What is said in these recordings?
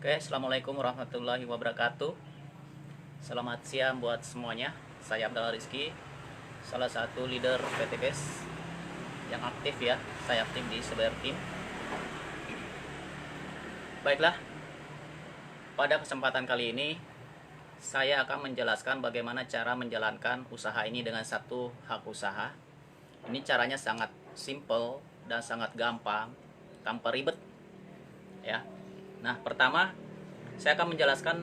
Oke, Assalamualaikum warahmatullahi wabarakatuh. Selamat siang buat semuanya. Saya Abdallah Rizky, salah satu leader PTBes yang aktif ya. Saya aktif di Seber Team. Baiklah, pada kesempatan kali ini saya akan menjelaskan bagaimana cara menjalankan usaha ini dengan satu hak usaha. Ini caranya sangat simple dan sangat gampang, tanpa ribet ya. Nah, pertama saya akan menjelaskan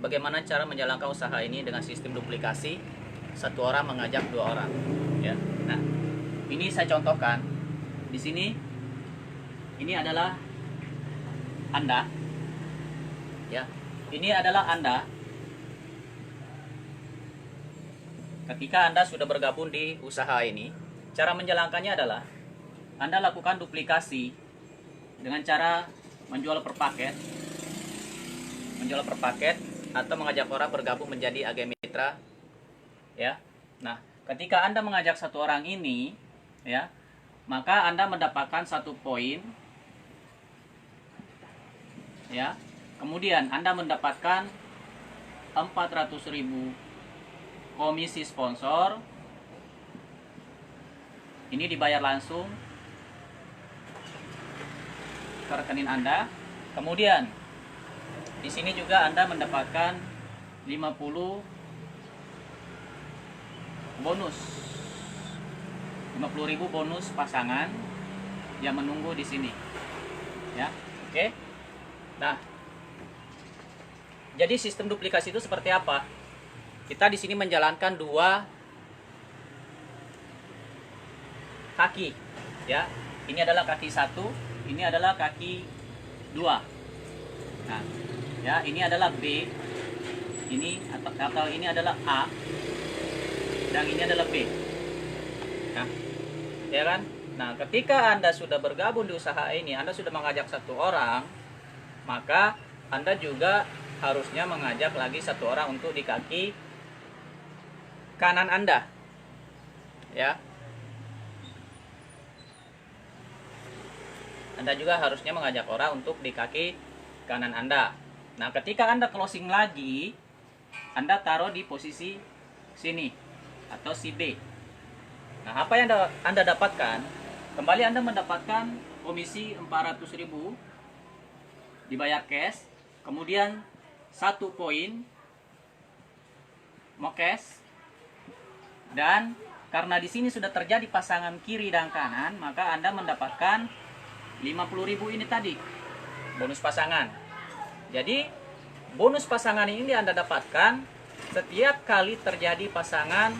bagaimana cara menjalankan usaha ini dengan sistem duplikasi, satu orang mengajak dua orang ya. Nah, ini saya contohkan di sini. Ini adalah Anda ya. Ini adalah Anda ketika Anda sudah bergabung di usaha ini. Cara menjalankannya adalah Anda lakukan duplikasi dengan cara menjual per paket atau mengajak orang bergabung menjadi agen mitra ya. Nah, ketika Anda mengajak satu orang ini ya, maka Anda mendapatkan 1 poin ya. Kemudian Anda mendapatkan 400.000 komisi sponsor. Ini dibayar langsung ke rekening Anda. Kemudian di sini juga Anda mendapatkan 50 bonus. 50.000 bonus pasangan yang menunggu di sini. Ya, oke. Nah, jadi sistem duplikasi itu seperti apa? Kita di sini menjalankan 2 kaki ya. Ini adalah kaki 1, ini adalah kaki 2. Nah, ya, ini adalah B, ini atau ini adalah A, dan ini adalah B. Nah, ya kan? Nah, ketika Anda sudah bergabung di usaha ini, Anda sudah mengajak 1 orang, maka Anda juga harusnya mengajak lagi 1 orang untuk di kaki kanan Anda. Ya. Anda juga harusnya mengajak orang untuk di kaki kanan Anda. Nah, ketika Anda closing lagi, Anda taruh di posisi sini atau si B. Nah, apa yang Anda dapatkan? Kembali Anda mendapatkan komisi 400.000 dibayar cash, kemudian 1 poin mokes, dan karena di sini sudah terjadi pasangan kiri dan kanan, maka Anda mendapatkan 50.000 ini tadi bonus pasangan. Jadi bonus pasangan ini Anda dapatkan setiap kali terjadi pasangan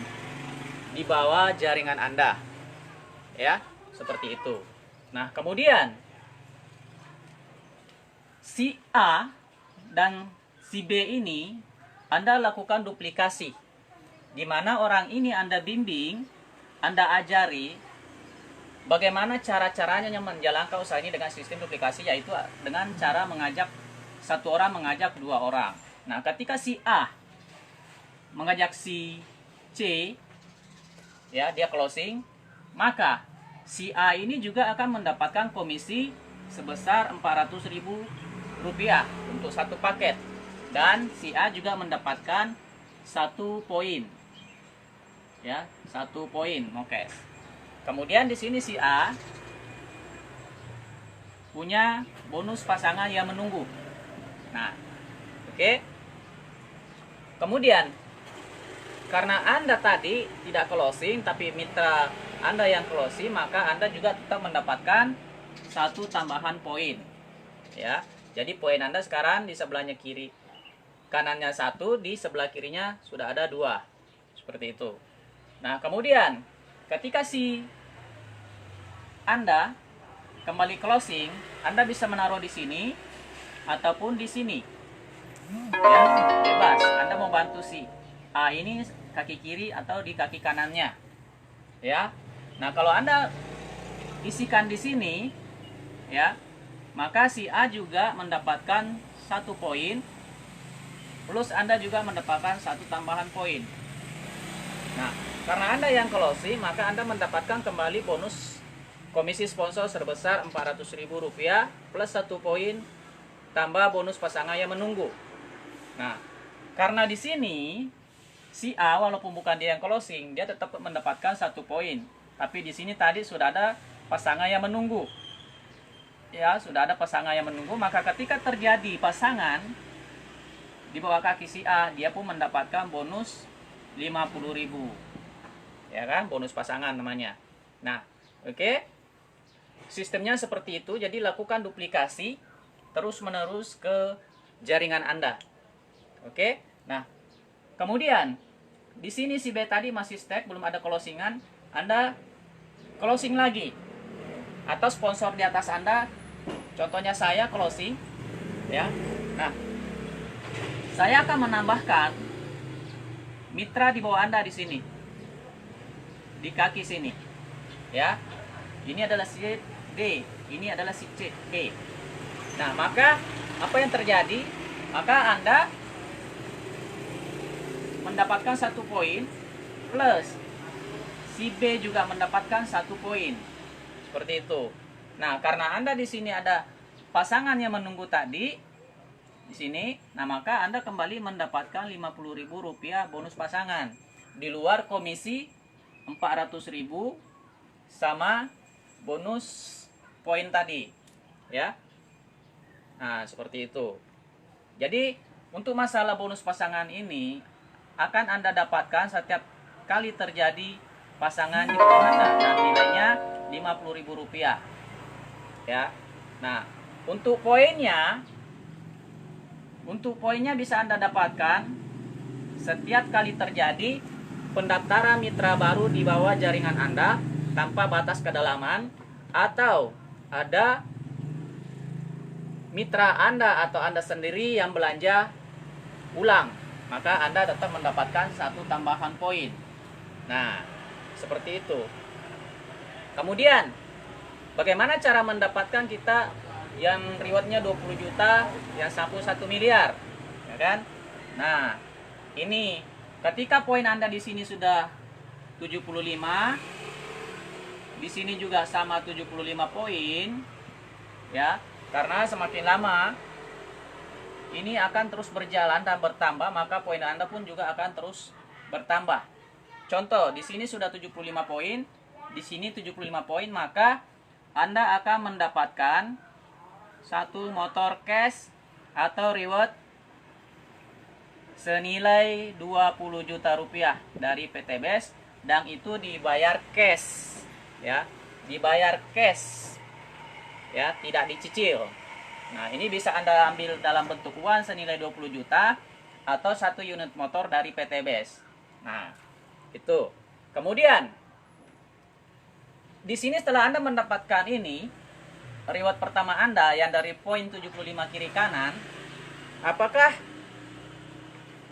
di bawah jaringan Anda ya, seperti itu. Nah, kemudian si A dan si B ini Anda lakukan duplikasi, di mana orang ini Anda bimbing, Anda ajari bagaimana cara-caranya yang menjalankan usaha ini dengan sistem duplikasi, yaitu dengan cara mengajak 1 orang mengajak 2 orang. Nah, ketika si A mengajak si C ya, dia closing, maka si A ini juga akan mendapatkan komisi sebesar 400.000 rupiah untuk 1 paket, dan si A juga mendapatkan 1 poin ya, 1 poin mokes. Kemudian di sini si A punya bonus pasangan yang menunggu. Nah, oke. Kemudian karena Anda tadi tidak closing tapi mitra Anda yang closing, maka Anda juga tetap mendapatkan 1 tambahan poin. Ya. Jadi poin Anda sekarang di sebelahnya kiri kanannya 1, di sebelah kirinya sudah ada 2. Seperti itu. Nah, kemudian ketika si Anda kembali closing, Anda bisa menaruh di sini ataupun di sini. Ya, bebas. Anda mau bantu si A ini kaki kiri atau di kaki kanannya. Ya. Nah, kalau Anda isikan di sini ya, maka si A juga mendapatkan 1 poin, plus Anda juga mendapatkan 1 tambahan poin. Nah, karena Anda yang closing, maka Anda mendapatkan kembali bonus komisi sponsor sebesar 400.000 rupiah plus 1 poin tambah bonus pasangan yang menunggu. Nah, karena di sini si A walaupun bukan dia yang closing, dia tetap mendapatkan 1 poin. Tapi di sini tadi sudah ada pasangan yang menunggu. Ya, sudah ada pasangan yang menunggu, maka ketika terjadi pasangan di bawah kaki si A, dia pun mendapatkan bonus 50.000. Ya kan? Bonus pasangan namanya. Nah, oke. Sistemnya seperti itu, jadi lakukan duplikasi terus-menerus ke jaringan Anda. Oke. Nah, kemudian di sini si B tadi masih stack, belum ada closingan, Anda closing lagi. Atau sponsor di atas Anda, contohnya saya closing, ya. Nah, saya akan menambahkan mitra di bawah Anda di sini. Di kaki sini. Ya. Ini adalah si D, ini adalah si C, B. Nah, maka apa yang terjadi? Maka Anda mendapatkan 1 poin plus si B juga mendapatkan 1 poin. Seperti itu. Nah, karena Anda di sini ada pasangan yang menunggu tadi di sini, nah maka Anda kembali mendapatkan Rp50.000 bonus pasangan di luar komisi 400.000 sama bonus poin tadi, ya. Nah, seperti itu. Jadi, untuk masalah bonus pasangan ini akan Anda dapatkan setiap kali terjadi pasangan di bawah Anda dan nilainya Rp50.000. Ya. Nah, untuk poinnya bisa Anda dapatkan setiap kali terjadi pendaftaran mitra baru di bawah jaringan Anda tanpa batas kedalaman, atau ada mitra Anda atau Anda sendiri yang belanja ulang, maka Anda tetap mendapatkan 1 tambahan poin. Nah, seperti itu. Kemudian, bagaimana cara mendapatkan kita yang rewardnya 20 juta, yang sapu 1 miliar, ya kan? Nah, ini ketika poin Anda di sini sudah 75, di sini juga sama 75 poin, ya. Karena semakin lama ini akan terus berjalan dan bertambah, maka poin Anda pun juga akan terus bertambah. Contoh, di sini sudah 75 poin, di sini 75 poin, maka Anda akan mendapatkan 1 motor cash atau reward senilai 20 juta rupiah dari PT BES, dan itu dibayar cash, ya, dibayar cash, ya, tidak dicicil. Nah, ini bisa Anda ambil dalam bentuk uang senilai 20 juta atau 1 unit motor dari PT BES. Nah, itu. Kemudian di sini setelah Anda mendapatkan ini, reward pertama Anda yang dari poin 75 kiri kanan, apakah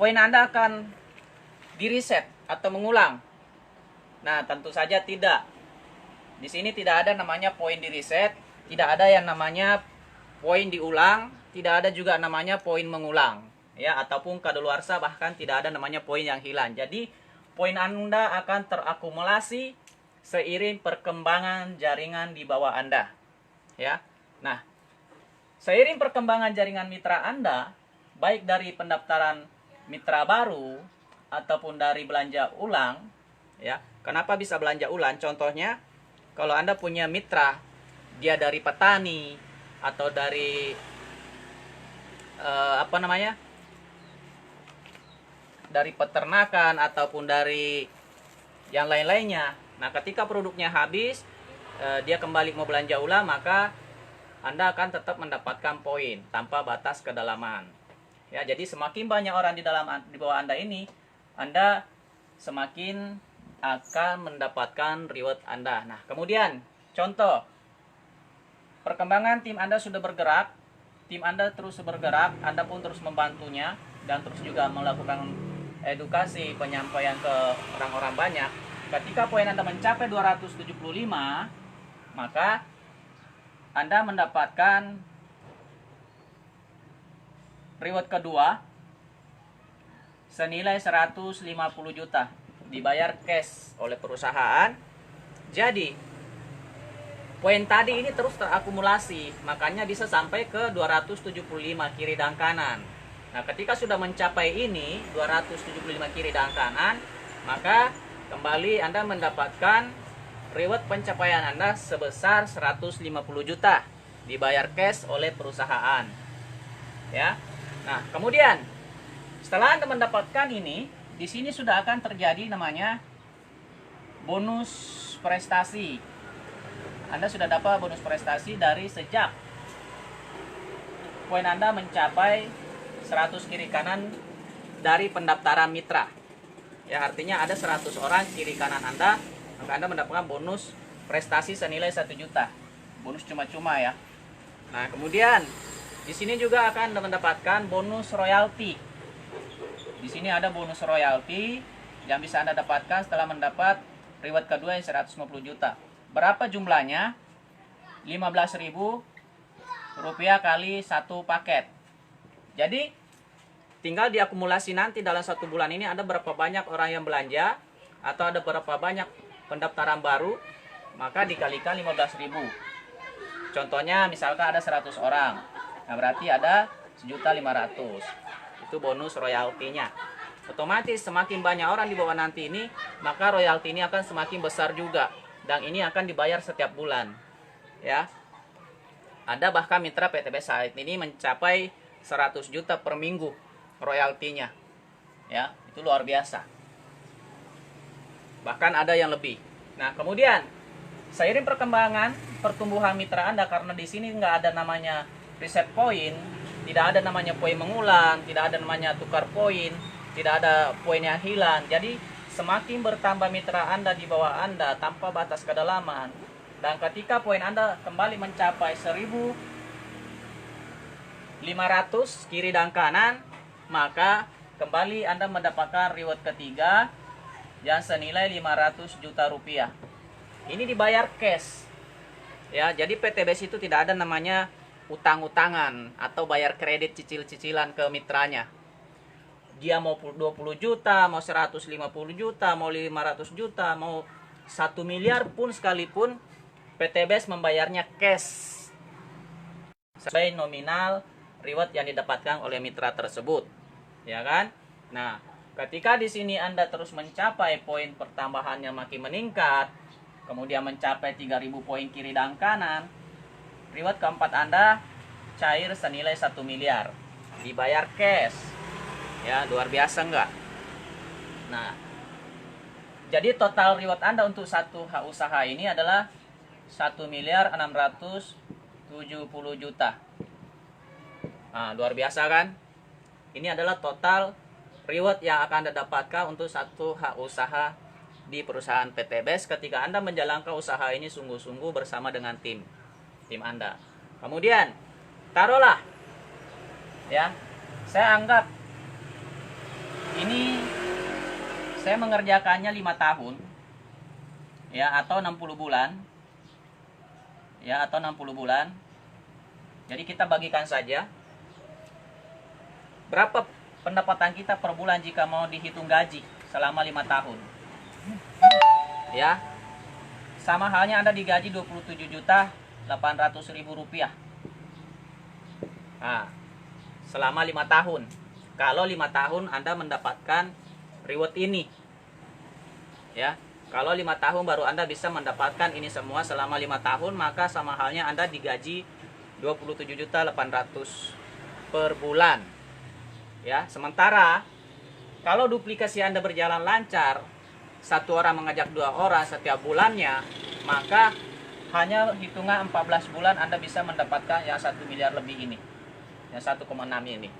poin Anda akan di-reset atau mengulang? Nah, tentu saja tidak. Di sini tidak ada namanya poin di-reset, tidak ada yang namanya poin diulang, tidak ada juga namanya poin mengulang, ya, ataupun kadaluarsa, bahkan tidak ada namanya poin yang hilang. Jadi, poin Anda akan terakumulasi seiring perkembangan jaringan di bawah Anda, ya. Nah, seiring perkembangan jaringan mitra Anda, baik dari pendaftaran mitra baru ataupun dari belanja ulang, ya. Kenapa bisa belanja ulang? Contohnya, kalau Anda punya mitra, dia dari petani atau dari dari peternakan ataupun dari yang lain-lainnya. Nah, ketika produknya habis, dia kembali mau belanja ulang, maka Anda akan tetap mendapatkan poin tanpa batas kedalaman. Ya, jadi semakin banyak orang di bawah Anda ini, Anda semakin akan mendapatkan reward Anda. Nah, kemudian contoh, perkembangan tim Anda sudah bergerak, tim Anda terus bergerak, Anda pun terus membantunya dan terus juga melakukan edukasi penyampaian ke orang-orang banyak. Ketika poin Anda mencapai 275, maka Anda mendapatkan reward kedua senilai 150 juta dibayar cash oleh perusahaan. Jadi poin tadi ini terus terakumulasi, makanya bisa sampai ke 275 kiri dan kanan. Nah, ketika sudah mencapai ini 275 kiri dan kanan, maka kembali Anda mendapatkan reward pencapaian Anda sebesar 150 juta dibayar cash oleh perusahaan. Ya. Nah, kemudian setelah Anda mendapatkan ini, di sini sudah akan terjadi namanya bonus prestasi. Anda sudah dapat bonus prestasi dari sejak poin Anda mencapai 100 kiri kanan dari pendaftaran mitra. Ya, artinya ada 100 orang kiri kanan Anda, maka Anda mendapatkan bonus prestasi senilai 1 juta. Bonus cuma-cuma ya. Nah, kemudian di sini juga akan mendapatkan bonus royalti. Di sini ada bonus royalti yang bisa Anda dapatkan setelah mendapat reward kedua yang 150 juta. Berapa jumlahnya? 15.000 rupiah kali satu paket. Jadi tinggal diakumulasi nanti dalam 1 bulan ini ada berapa banyak orang yang belanja atau ada berapa banyak pendaftaran baru, maka dikalikan 15.000. Contohnya misalkan ada 100 orang. Nah, berarti ada 1.500.000. Itu bonus royaltinya. Otomatis semakin banyak orang di bawah nanti ini, maka royalti ini akan semakin besar juga. Dan ini akan dibayar setiap bulan. Ya. Ada bahkan mitra PTB saat ini mencapai 100 juta per minggu royaltinya. Ya, itu luar biasa. Bahkan ada yang lebih. Nah, kemudian seiring perkembangan pertumbuhan mitra Anda, karena di sini nggak ada namanya reset point, tidak ada namanya poin mengulang, tidak ada namanya tukar poin, tidak ada poin yang hilang. Jadi semakin bertambah mitra Anda di bawah Anda tanpa batas kedalaman, dan ketika poin Anda kembali mencapai 1.500 kiri dan kanan, maka kembali Anda mendapatkan reward ketiga yang senilai 500 juta rupiah. Ini dibayar cash. Ya, jadi PTBS itu tidak ada namanya utang-utangan atau bayar kredit cicil-cicilan ke mitranya. Dia mau 20 juta, mau 150 juta, mau 500 juta, mau 1 miliar pun sekalipun, PTBS membayarnya cash sesuai nominal reward yang didapatkan oleh mitra tersebut. Ya kan? Nah, ketika di sini Anda terus mencapai poin pertambahannya makin meningkat, kemudian mencapai 3.000 poin kiri dan kanan, reward keempat Anda cair senilai 1 miliar. Dibayar cash. Ya, luar biasa enggak? Nah, jadi total reward Anda untuk satu hak usaha ini adalah 1.670 juta. Nah, luar biasa kan? Ini adalah total reward yang akan Anda dapatkan untuk satu hak usaha di perusahaan PTBS ketika Anda menjalankan usaha ini sungguh-sungguh bersama dengan tim Anda. Kemudian, taruhlah ya, saya anggap ini saya mengerjakannya 5 tahun ya, atau 60 bulan ya, atau 60 bulan. Jadi kita bagikan saja berapa pendapatan kita per bulan jika mau dihitung gaji selama 5 tahun ya. Sama halnya Anda digaji 27.800.000 rupiah. Nah, selama 5 tahun. Kalau 5 tahun Anda mendapatkan reward ini. Ya, kalau 5 tahun baru Anda bisa mendapatkan ini semua selama 5 tahun, maka sama halnya Anda digaji 27.800.000 per bulan. Ya, sementara kalau duplikasi Anda berjalan lancar, satu orang mengajak 2 orang setiap bulannya, maka hanya hitungan 14 bulan Anda bisa mendapatkan yang 1 miliar lebih ini. Yang 1,6 ini.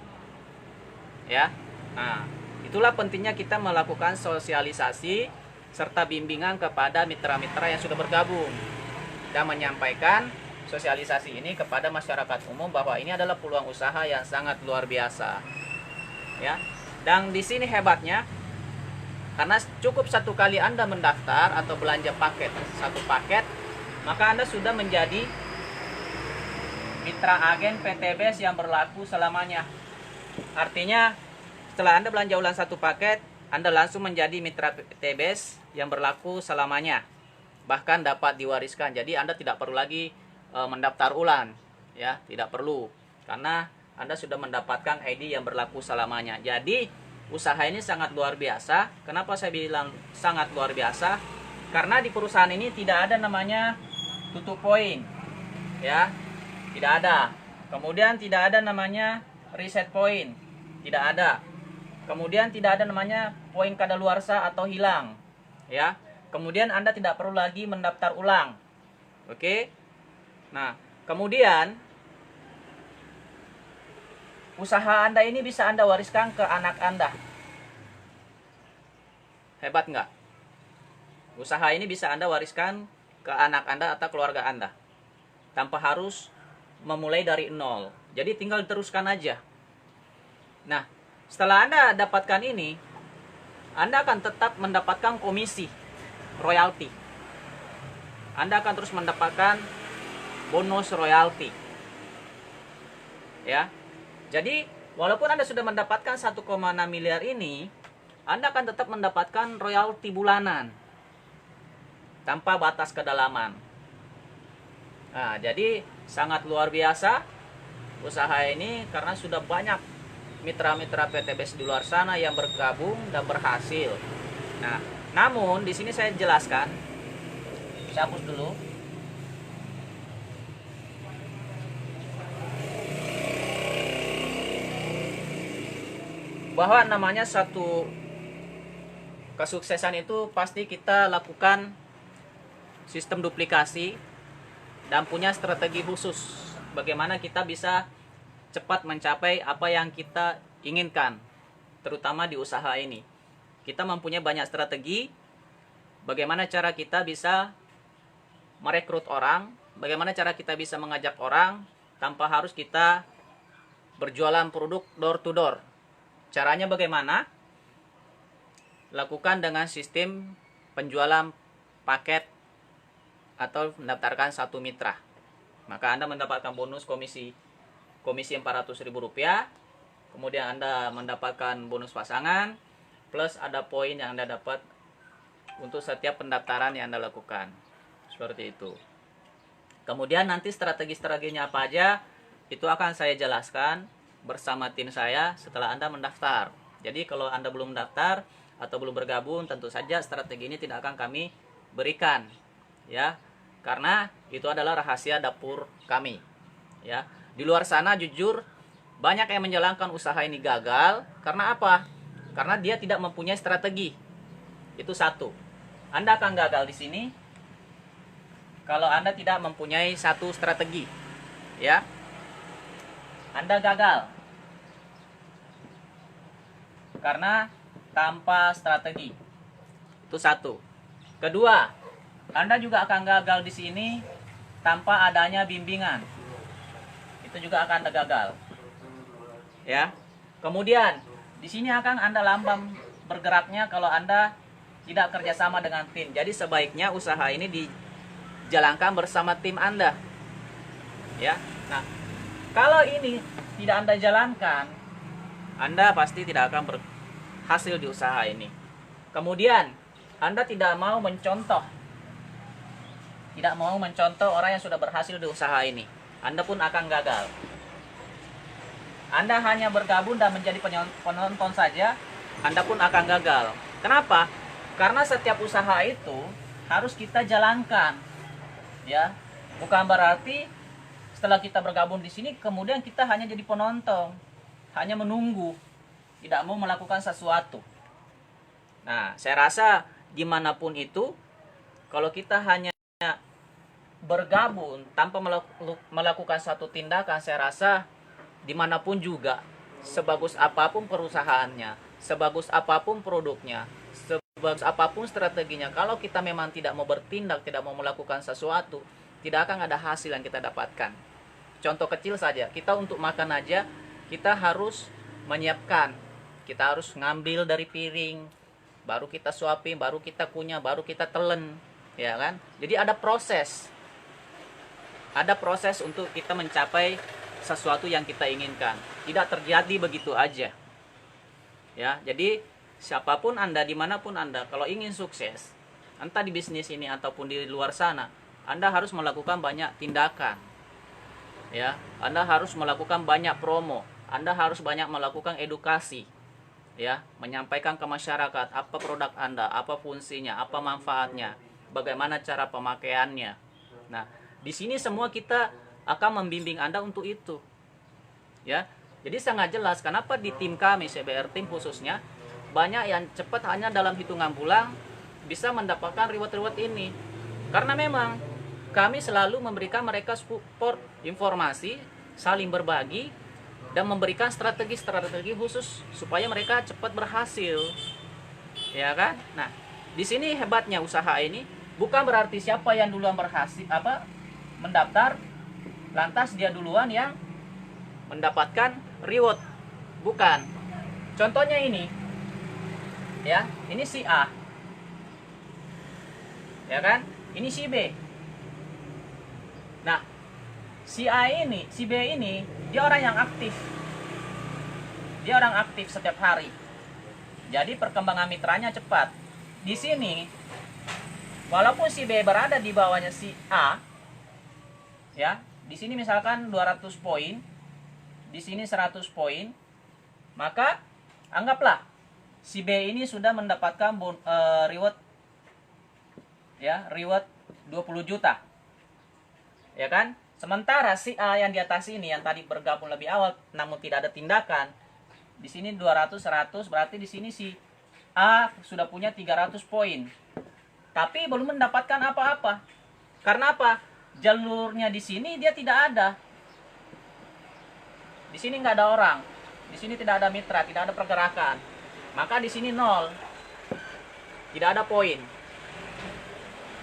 Ya. Nah, itulah pentingnya kita melakukan sosialisasi serta bimbingan kepada mitra-mitra yang sudah bergabung dan menyampaikan sosialisasi ini kepada masyarakat umum bahwa ini adalah peluang usaha yang sangat luar biasa. Ya. Dan di sini hebatnya, karena cukup satu kali Anda mendaftar atau belanja paket, satu paket, maka Anda sudah menjadi mitra agen PTBS yang berlaku selamanya. Artinya setelah Anda belanja ulang satu paket, Anda langsung menjadi mitra PTBS yang berlaku selamanya. bahkan dapat diwariskan. Jadi Anda tidak perlu lagi mendaftar ulang, ya, tidak perlu, karena Anda sudah mendapatkan ID yang berlaku selamanya. Jadi usaha ini sangat luar biasa. Kenapa saya bilang sangat luar biasa? Karena di perusahaan ini tidak ada namanya tutup poin, ya, tidak ada. Kemudian tidak ada namanya reset poin, tidak ada. Kemudian tidak ada namanya poin kadaluarsa atau hilang, ya. Kemudian Anda tidak perlu lagi mendaftar ulang. Oke. Nah, kemudian usaha Anda ini bisa Anda wariskan ke anak Anda. Hebat nggak? Usaha ini bisa Anda wariskan ke anak Anda atau keluarga Anda, tanpa harus memulai dari nol. Jadi tinggal diteruskan aja. Nah, setelah Anda dapatkan ini, Anda akan tetap mendapatkan komisi, royalti. Anda akan terus mendapatkan bonus royalti. Ya. Jadi, walaupun Anda sudah mendapatkan 1,6 miliar ini, Anda akan tetap mendapatkan royalti bulanan tanpa batas kedalaman. Nah, jadi sangat luar biasa usaha ini, karena sudah banyak mitra-mitra PTBS di luar sana yang bergabung dan berhasil. Nah, namun di sini saya jelaskan, saya hapus dulu. Bahwa namanya satu kesuksesan itu pasti kita lakukan sistem duplikasi dan punya strategi khusus bagaimana kita bisa cepat mencapai apa yang kita inginkan, terutama di usaha ini. Kita mempunyai banyak strategi bagaimana cara kita bisa merekrut orang, bagaimana cara kita bisa mengajak orang tanpa harus kita berjualan produk door to door. Caranya bagaimana? Lakukan dengan sistem penjualan paket atau mendaftarkan satu mitra. Maka Anda mendapatkan bonus komisi Rp400.000. Kemudian Anda mendapatkan bonus pasangan, plus ada poin yang Anda dapat untuk setiap pendaftaran yang Anda lakukan. Seperti itu. Kemudian nanti strategi-strateginya apa aja, itu akan saya jelaskan bersama tim saya setelah Anda mendaftar. Jadi kalau Anda belum mendaftar atau belum bergabung, tentu saja strategi ini tidak akan kami berikan, ya, karena itu adalah rahasia dapur kami, ya. Di luar sana jujur banyak yang menjalankan usaha ini gagal. Karena apa? Karena dia tidak mempunyai strategi. Itu satu. Anda akan gagal di sini kalau Anda tidak mempunyai satu strategi, ya. Anda gagal karena tanpa strategi. Itu satu. Kedua, Anda juga akan gagal di sini tanpa adanya bimbingan. Itu juga akan gagal. Ya. Kemudian, di sini akan Anda lamban bergeraknya kalau Anda tidak kerjasama dengan tim. Jadi sebaiknya usaha ini dijalankan bersama tim Anda. Ya. Nah, kalau ini tidak Anda jalankan, Anda pasti tidak akan berhasil di usaha ini. Kemudian, Anda tidak mau mencontoh orang yang sudah berhasil di usaha ini. Anda pun akan gagal. Anda hanya bergabung dan menjadi penonton saja, Anda pun akan gagal. Kenapa? Karena setiap usaha itu harus kita jalankan. Ya, bukan berarti setelah kita bergabung di sini kemudian kita hanya jadi penonton, hanya menunggu, tidak mau melakukan sesuatu. Nah, saya rasa dimanapun itu, kalau kita hanya bergabung tanpa melakukan satu tindakan, saya rasa dimanapun juga, sebagus apapun perusahaannya, sebagus apapun produknya, sebagus apapun strateginya, kalau kita memang tidak mau bertindak, tidak mau melakukan sesuatu, tidak akan ada hasil yang kita dapatkan. Contoh kecil saja, kita untuk makan aja, kita harus menyiapkan, kita harus ngambil dari piring, baru kita suapin, baru kita kunyah, baru kita telen, ya kan? Jadi ada proses untuk kita mencapai sesuatu yang kita inginkan. Tidak terjadi begitu aja, ya. Jadi siapapun Anda, dimanapun Anda, kalau ingin sukses, entah di bisnis ini ataupun di luar sana, Anda harus melakukan banyak tindakan. Ya, Anda harus melakukan banyak promo, Anda harus banyak melakukan edukasi. Ya, menyampaikan ke masyarakat apa produk Anda, apa fungsinya, apa manfaatnya, bagaimana cara pemakaiannya. Nah, di sini semua kita akan membimbing Anda untuk itu. Ya. Jadi sangat jelas kenapa di tim kami, CBR Team khususnya, banyak yang cepat hanya dalam hitungan bulan bisa mendapatkan reward-reward ini. Karena memang kami selalu memberikan mereka support informasi, saling berbagi, dan memberikan strategi-strategi khusus supaya mereka cepat berhasil. Ya kan? Nah, di sini hebatnya usaha ini, bukan berarti siapa yang duluan berhasil mendaftar lantas dia duluan yang mendapatkan reward. Bukan. Contohnya ini. Ya, ini si A. Ya kan? Ini si B. Nah, si B ini dia orang yang aktif. Dia orang aktif setiap hari. Jadi perkembangan mitranya cepat. Di sini walaupun si B berada di bawahnya si A, ya, di sini misalkan 200 poin, di sini 100 poin, maka anggaplah si B ini sudah mendapatkan reward, ya, reward 20 juta, ya kan? Sementara si A yang di atas ini yang tadi bergabung lebih awal namun tidak ada tindakan, di sini 200 100, berarti di sini si A sudah punya 300 poin, tapi belum mendapatkan apa-apa. Karena apa? Jalurnya di sini dia tidak ada. Di sini nggak ada orang, di sini tidak ada mitra, tidak ada pergerakan, maka di sini 0, tidak ada poin.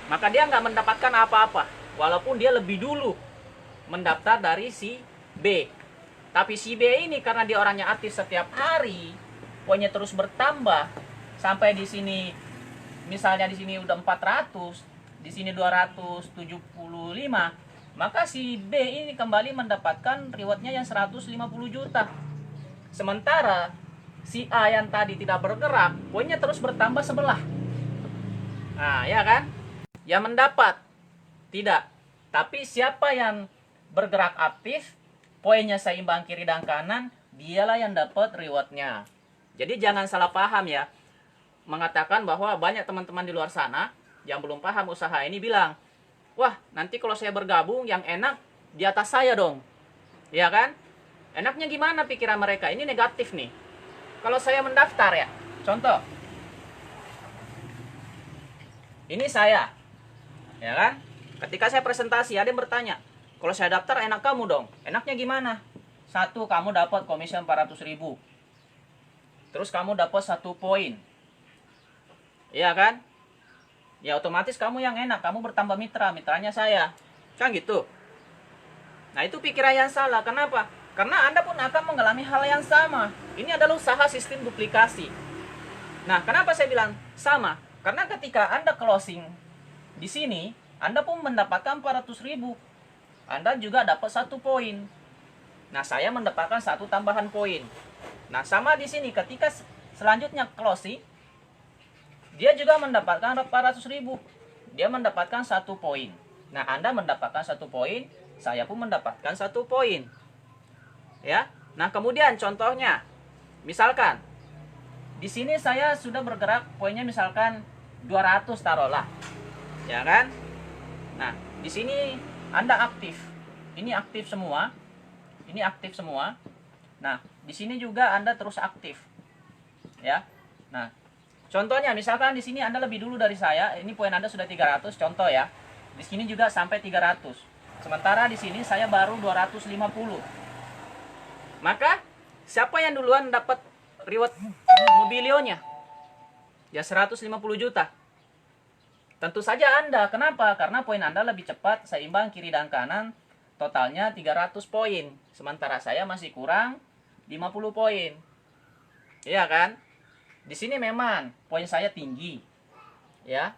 Maka dia nggak mendapatkan apa-apa, walaupun dia lebih dulu mendaftar dari si B. Tapi si B ini karena dia orangnya aktif setiap hari, poinnya terus bertambah sampai di sini, misalnya di sini udah 400, di sini 275. Maka si B ini kembali mendapatkan rewardnya yang 150 juta. Sementara si A yang tadi tidak bergerak, poinnya terus bertambah sebelah. Nah, ya kan? Yang mendapat tidak. Tapi siapa yang bergerak aktif, poinnya seimbang kiri dan kanan, dialah yang dapat rewardnya. Jadi jangan salah paham ya. Mengatakan bahwa banyak teman-teman di luar sana yang belum paham usaha ini bilang, wah, nanti kalau saya bergabung yang enak di atas saya dong. Ya kan? Enaknya gimana pikiran mereka? Ini negatif nih. Kalau saya mendaftar ya, contoh. Ini saya. Ya kan? Ketika saya presentasi, ada yang bertanya, kalau saya daftar enak kamu dong. Enaknya gimana? 1, kamu dapat komisi 400.000. Terus kamu dapat 1 poin. Iya kan? Ya otomatis kamu yang enak, kamu bertambah mitra, mitranya saya. Kan gitu. Nah, itu pikiran yang salah. Kenapa? Karena Anda pun akan mengalami hal yang sama. Ini adalah usaha sistem duplikasi. Nah, kenapa saya bilang sama? Karena ketika Anda closing di sini, Anda pun mendapatkan 400.000. Anda juga dapat 1 poin. Nah, saya mendapatkan 1 tambahan poin. Nah, sama di sini ketika selanjutnya closing, dia juga mendapatkan 400.000. Dia mendapatkan 1 poin. Nah, Anda mendapatkan 1 poin, saya pun mendapatkan 1 poin. Ya. Nah, kemudian contohnya, misalkan di sini saya sudah bergerak poinnya misalkan 200 taruhlah. Ya kan? Nah, di sini Anda aktif. Ini aktif semua. Ini aktif semua. Nah, di sini juga Anda terus aktif. Ya. Nah, contohnya misalkan di sini Anda lebih dulu dari saya, ini poin Anda sudah 300, contoh ya. Di sini juga sampai 300. Sementara di sini saya baru 250. Maka siapa yang duluan dapat reward mobilionya? Ya 150 juta. Tentu saja Anda. Kenapa? Karena poin Anda lebih cepat, seimbang kiri dan kanan, totalnya 300 poin. Sementara saya masih kurang 50 poin. Iya kan? Di sini memang poin saya tinggi. Ya.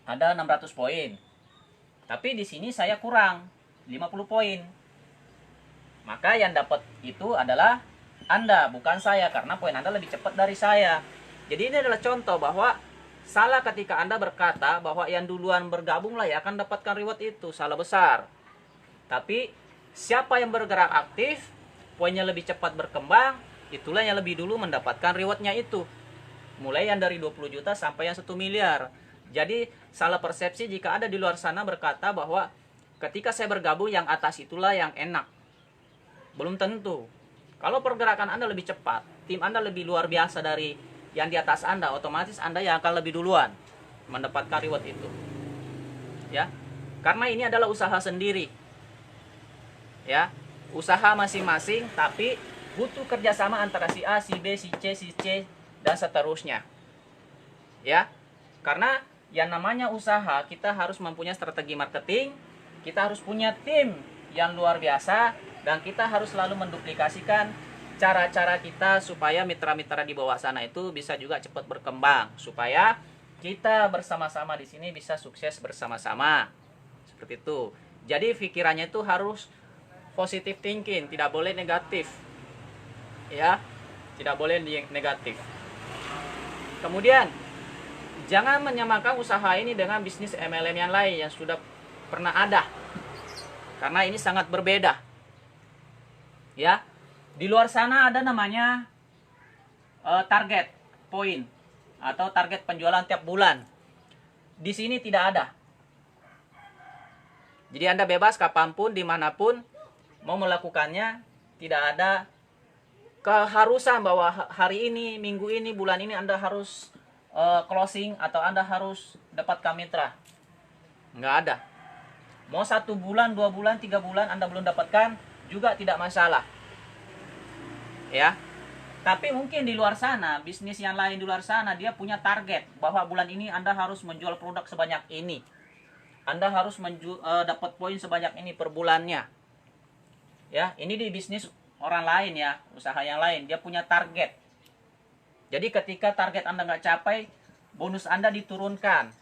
Ada 600 poin. Tapi di sini saya kurang 50 poin. Maka yang dapat itu adalah Anda, bukan saya, karena poin Anda lebih cepat dari saya. Jadi ini adalah contoh bahwa salah ketika Anda berkata bahwa yang duluan bergabung lah ya akan dapatkan reward itu. Salah besar. Tapi siapa yang bergerak aktif, poinnya lebih cepat berkembang, itulah yang lebih dulu mendapatkan rewardnya itu. Mulai yang dari 20 juta sampai yang 1 miliar. Jadi salah persepsi jika ada di luar sana berkata bahwa ketika saya bergabung yang atas itulah yang enak. Belum tentu. Kalau pergerakan Anda lebih cepat, tim Anda lebih luar biasa dari yang di atas Anda, otomatis Anda yang akan lebih duluan mendapatkan reward itu. Ya. Karena ini adalah usaha sendiri. Ya. Usaha masing-masing tapi butuh kerjasama antara si A, si B, si C, dan seterusnya. Ya. Karena yang namanya usaha, kita harus mempunyai strategi marketing, kita harus punya tim yang luar biasa, dan kita harus selalu menduplikasikan cara-cara kita supaya mitra-mitra di bawah sana itu bisa juga cepat berkembang, supaya kita bersama-sama di sini bisa sukses bersama-sama. Seperti itu. Jadi pikirannya itu harus positive thinking, tidak boleh negatif. Ya, tidak boleh negatif. Kemudian jangan menyamakan usaha ini dengan bisnis MLM yang lain yang sudah pernah ada. Karena ini sangat berbeda. Ya. Di luar sana ada namanya target point atau target penjualan tiap bulan. Di sini tidak ada. Jadi Anda bebas kapanpun, dimanapun mau melakukannya. Tidak ada keharusan bahwa hari ini, minggu ini, bulan ini Anda harus closing atau Anda harus dapatkan mitra. Nggak ada. Mau 1 bulan, 2 bulan, 3 bulan Anda belum dapatkan juga tidak masalah. Ya. Tapi mungkin di luar sana, bisnis yang lain di luar sana dia punya target bahwa bulan ini Anda harus menjual produk sebanyak ini. Anda harus dapat poin sebanyak ini per bulannya. Ya, ini di bisnis orang lain ya, usaha yang lain dia punya target. Jadi ketika target Anda nggak capai, bonus Anda diturunkan.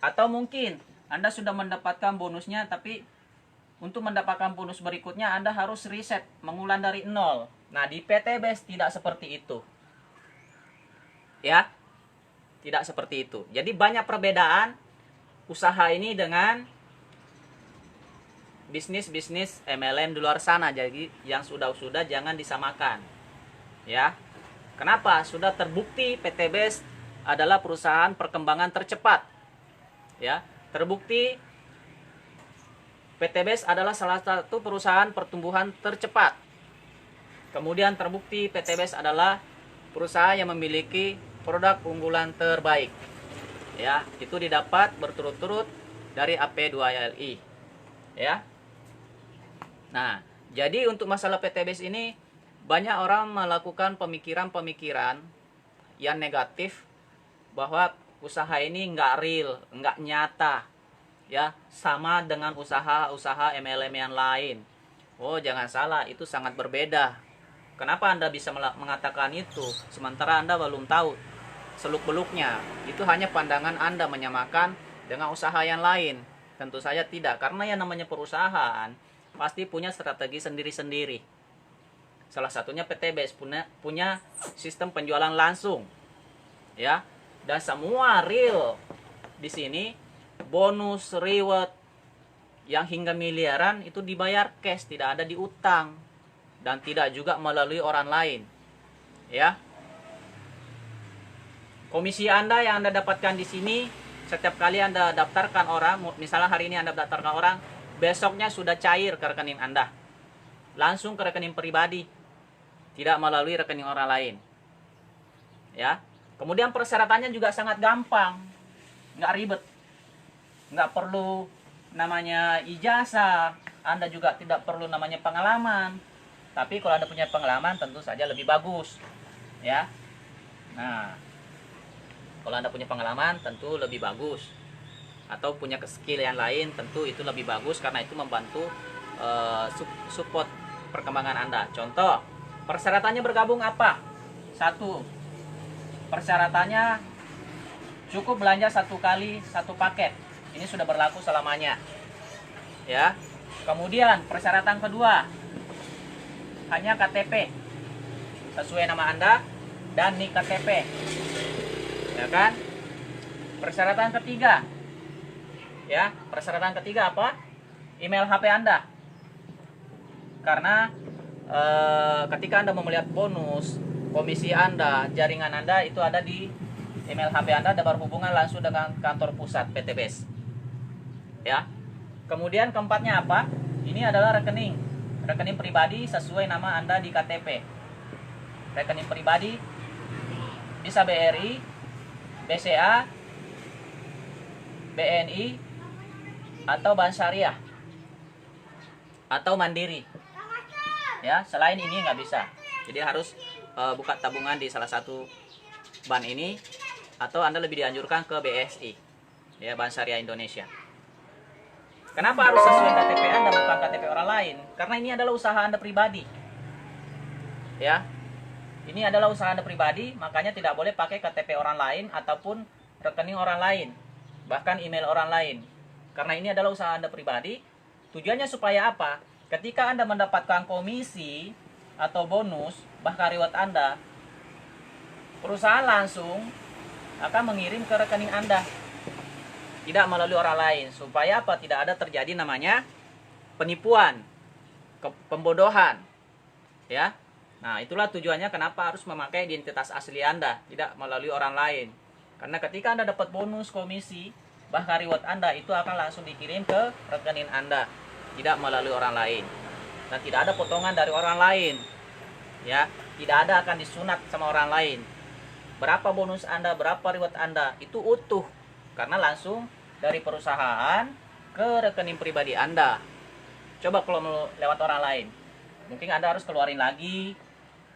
Atau mungkin Anda sudah mendapatkan bonusnya, tapi untuk mendapatkan bonus berikutnya Anda harus reset, mengulang dari nol. Nah, di PT Best tidak seperti itu. Ya, tidak seperti itu. Jadi banyak perbedaan usaha ini dengan bisnis-bisnis MLM di luar sana. Jadi yang sudah jangan disamakan. Ya. Kenapa? Sudah terbukti PT Best adalah perusahaan perkembangan tercepat. Ya, terbukti PT Best adalah salah satu perusahaan pertumbuhan tercepat. Kemudian terbukti PT Best adalah perusahaan yang memiliki produk unggulan terbaik. Ya, itu didapat berturut-turut dari AP2LI. Ya. Nah, jadi untuk masalah PT Best ini banyak orang melakukan pemikiran-pemikiran yang negatif bahwa usaha ini nggak real, nggak nyata, ya sama dengan usaha-usaha MLM yang lain. Oh, jangan salah, itu sangat berbeda. Kenapa Anda bisa mengatakan itu sementara Anda belum tahu seluk-beluknya? Itu hanya pandangan Anda menyamakan dengan usaha yang lain. Tentu saja tidak, karena yang namanya perusahaan pasti punya strategi sendiri-sendiri. Salah satunya PT Best punya sistem penjualan langsung. Ya. Dan semua real di sini bonus reward yang hingga miliaran itu dibayar cash, tidak ada diutang dan tidak juga melalui orang lain. Ya. Komisi Anda yang Anda dapatkan di sini setiap kali Anda daftarkan orang, misalnya hari ini Anda daftarkan orang, besoknya sudah cair ke rekening Anda. Langsung ke rekening pribadi. Tidak melalui rekening orang lain. Ya. Kemudian persyaratannya juga sangat gampang. Nggak ribet. Nggak perlu namanya ijazah. Anda juga tidak perlu namanya pengalaman. Tapi kalau Anda punya pengalaman tentu saja lebih bagus. Ya. Nah, kalau Anda punya pengalaman tentu lebih bagus. Atau punya skill yang lain tentu itu lebih bagus karena itu membantu support perkembangan Anda. Contoh, persyaratannya bergabung apa? 1. Persyaratannya cukup belanja 1 kali 1 paket. Ini sudah berlaku selamanya. Ya. Kemudian persyaratan kedua, hanya KTP sesuai nama Anda dan nik KTP. Ya kan? Persyaratan ketiga, ya, persyaratan ketiga apa? Email HP Anda. Karena ketika Anda mau melihat bonus, komisi Anda, jaringan Anda itu ada di email HP Anda, ada berhubungan langsung dengan kantor pusat PT BES. Ya. Kemudian keempatnya apa? Ini adalah rekening pribadi sesuai nama Anda di KTP. Rekening pribadi bisa BRI, BCA, BNI, atau Bank Syariah, atau Mandiri. Ya, selain ini nggak bisa. Jadi harus buka tabungan di salah satu bank ini, atau Anda lebih dianjurkan ke BSI, ya, Bank Syariah Indonesia. Kenapa harus sesuai KTP Anda bukan KTP orang lain? Karena ini adalah usaha Anda pribadi. Ya. Ini adalah usaha Anda pribadi, makanya tidak boleh pakai KTP orang lain ataupun rekening orang lain, bahkan email orang lain. Karena ini adalah usaha Anda pribadi. Tujuannya supaya apa? Ketika Anda mendapatkan komisi atau bonus, bahkan reward Anda, perusahaan langsung akan mengirim ke rekening Anda, tidak melalui orang lain. Supaya apa? Tidak ada terjadi namanya penipuan, pembodohan. Ya. Nah, itulah tujuannya kenapa harus memakai identitas asli Anda, tidak melalui orang lain. Karena ketika Anda dapat bonus, komisi, bahkan reward Anda itu akan langsung dikirim ke rekening Anda, tidak melalui orang lain. Dan tidak ada potongan dari orang lain. Ya, tidak ada akan disunat sama orang lain. Berapa bonus Anda, berapa reward Anda, itu utuh. Karena langsung dari perusahaan ke rekening pribadi Anda. Coba kalau lewat orang lain, mungkin Anda harus keluarin lagi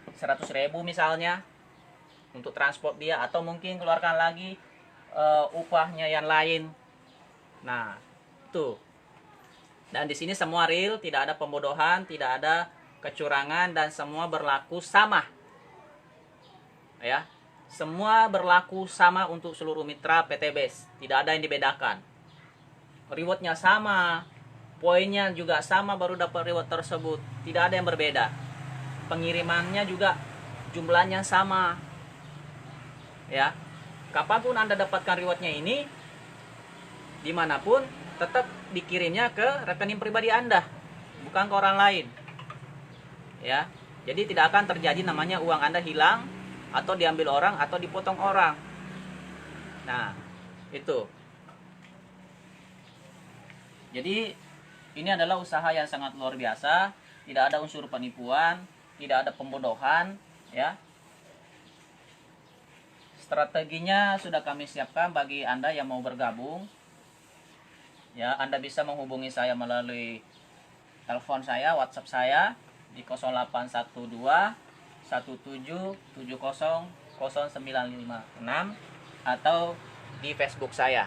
100.000 misalnya untuk transport dia, atau mungkin keluarkan lagi upahnya yang lain. Nah, itu. Dan di sini semua real, tidak ada pembodohan, tidak ada kecurangan, dan semua berlaku sama. Ya. Semua berlaku sama untuk seluruh mitra PT BES, tidak ada yang dibedakan. Rewardnya sama, poinnya juga sama, baru dapat reward tersebut, tidak ada yang berbeda. Pengirimannya juga jumlahnya sama. Ya, kapanpun Anda dapatkan rewardnya ini, dimanapun, tetap dikirimnya ke rekening pribadi Anda, bukan ke orang lain. Ya, jadi tidak akan terjadi namanya uang Anda hilang, atau diambil orang, atau dipotong orang. Nah, itu. Jadi ini adalah usaha yang sangat luar biasa, tidak ada unsur penipuan, tidak ada pembodohan, ya. Strateginya sudah kami siapkan bagi Anda yang mau bergabung. Ya, Anda bisa menghubungi saya melalui telepon saya, WhatsApp saya di 0812 1770 0956, atau di Facebook saya.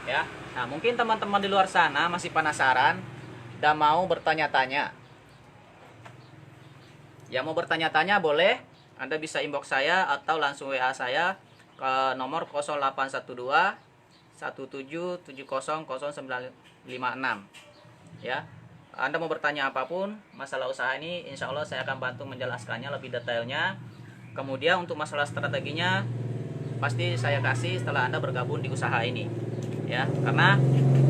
Ya. Nah, mungkin teman-teman di luar sana masih penasaran dan mau bertanya-tanya. Yang mau bertanya-tanya boleh, Anda bisa inbox saya atau langsung WA saya ke nomor 0812 1770 0956. Ya. Anda mau bertanya apapun masalah usaha ini, insya Allah saya akan bantu menjelaskannya lebih detailnya. Kemudian untuk masalah strateginya, pasti saya kasih setelah Anda bergabung di usaha ini. Ya, karena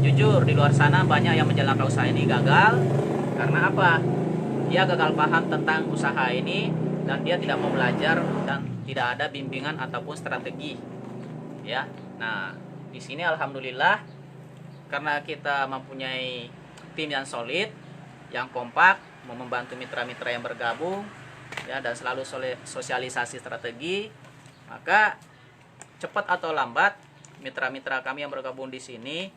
jujur di luar sana banyak yang menjalankan usaha ini gagal. Karena apa? Dia gagal paham tentang usaha ini, dan dia tidak mau belajar, dan tidak ada bimbingan ataupun strategi. Ya. Nah, di sini alhamdulillah karena kita mempunyai tim yang solid, yang kompak, mau membantu mitra-mitra yang bergabung, ya, dan selalu sosialisasi strategi, maka cepat atau lambat mitra-mitra kami yang bergabung di sini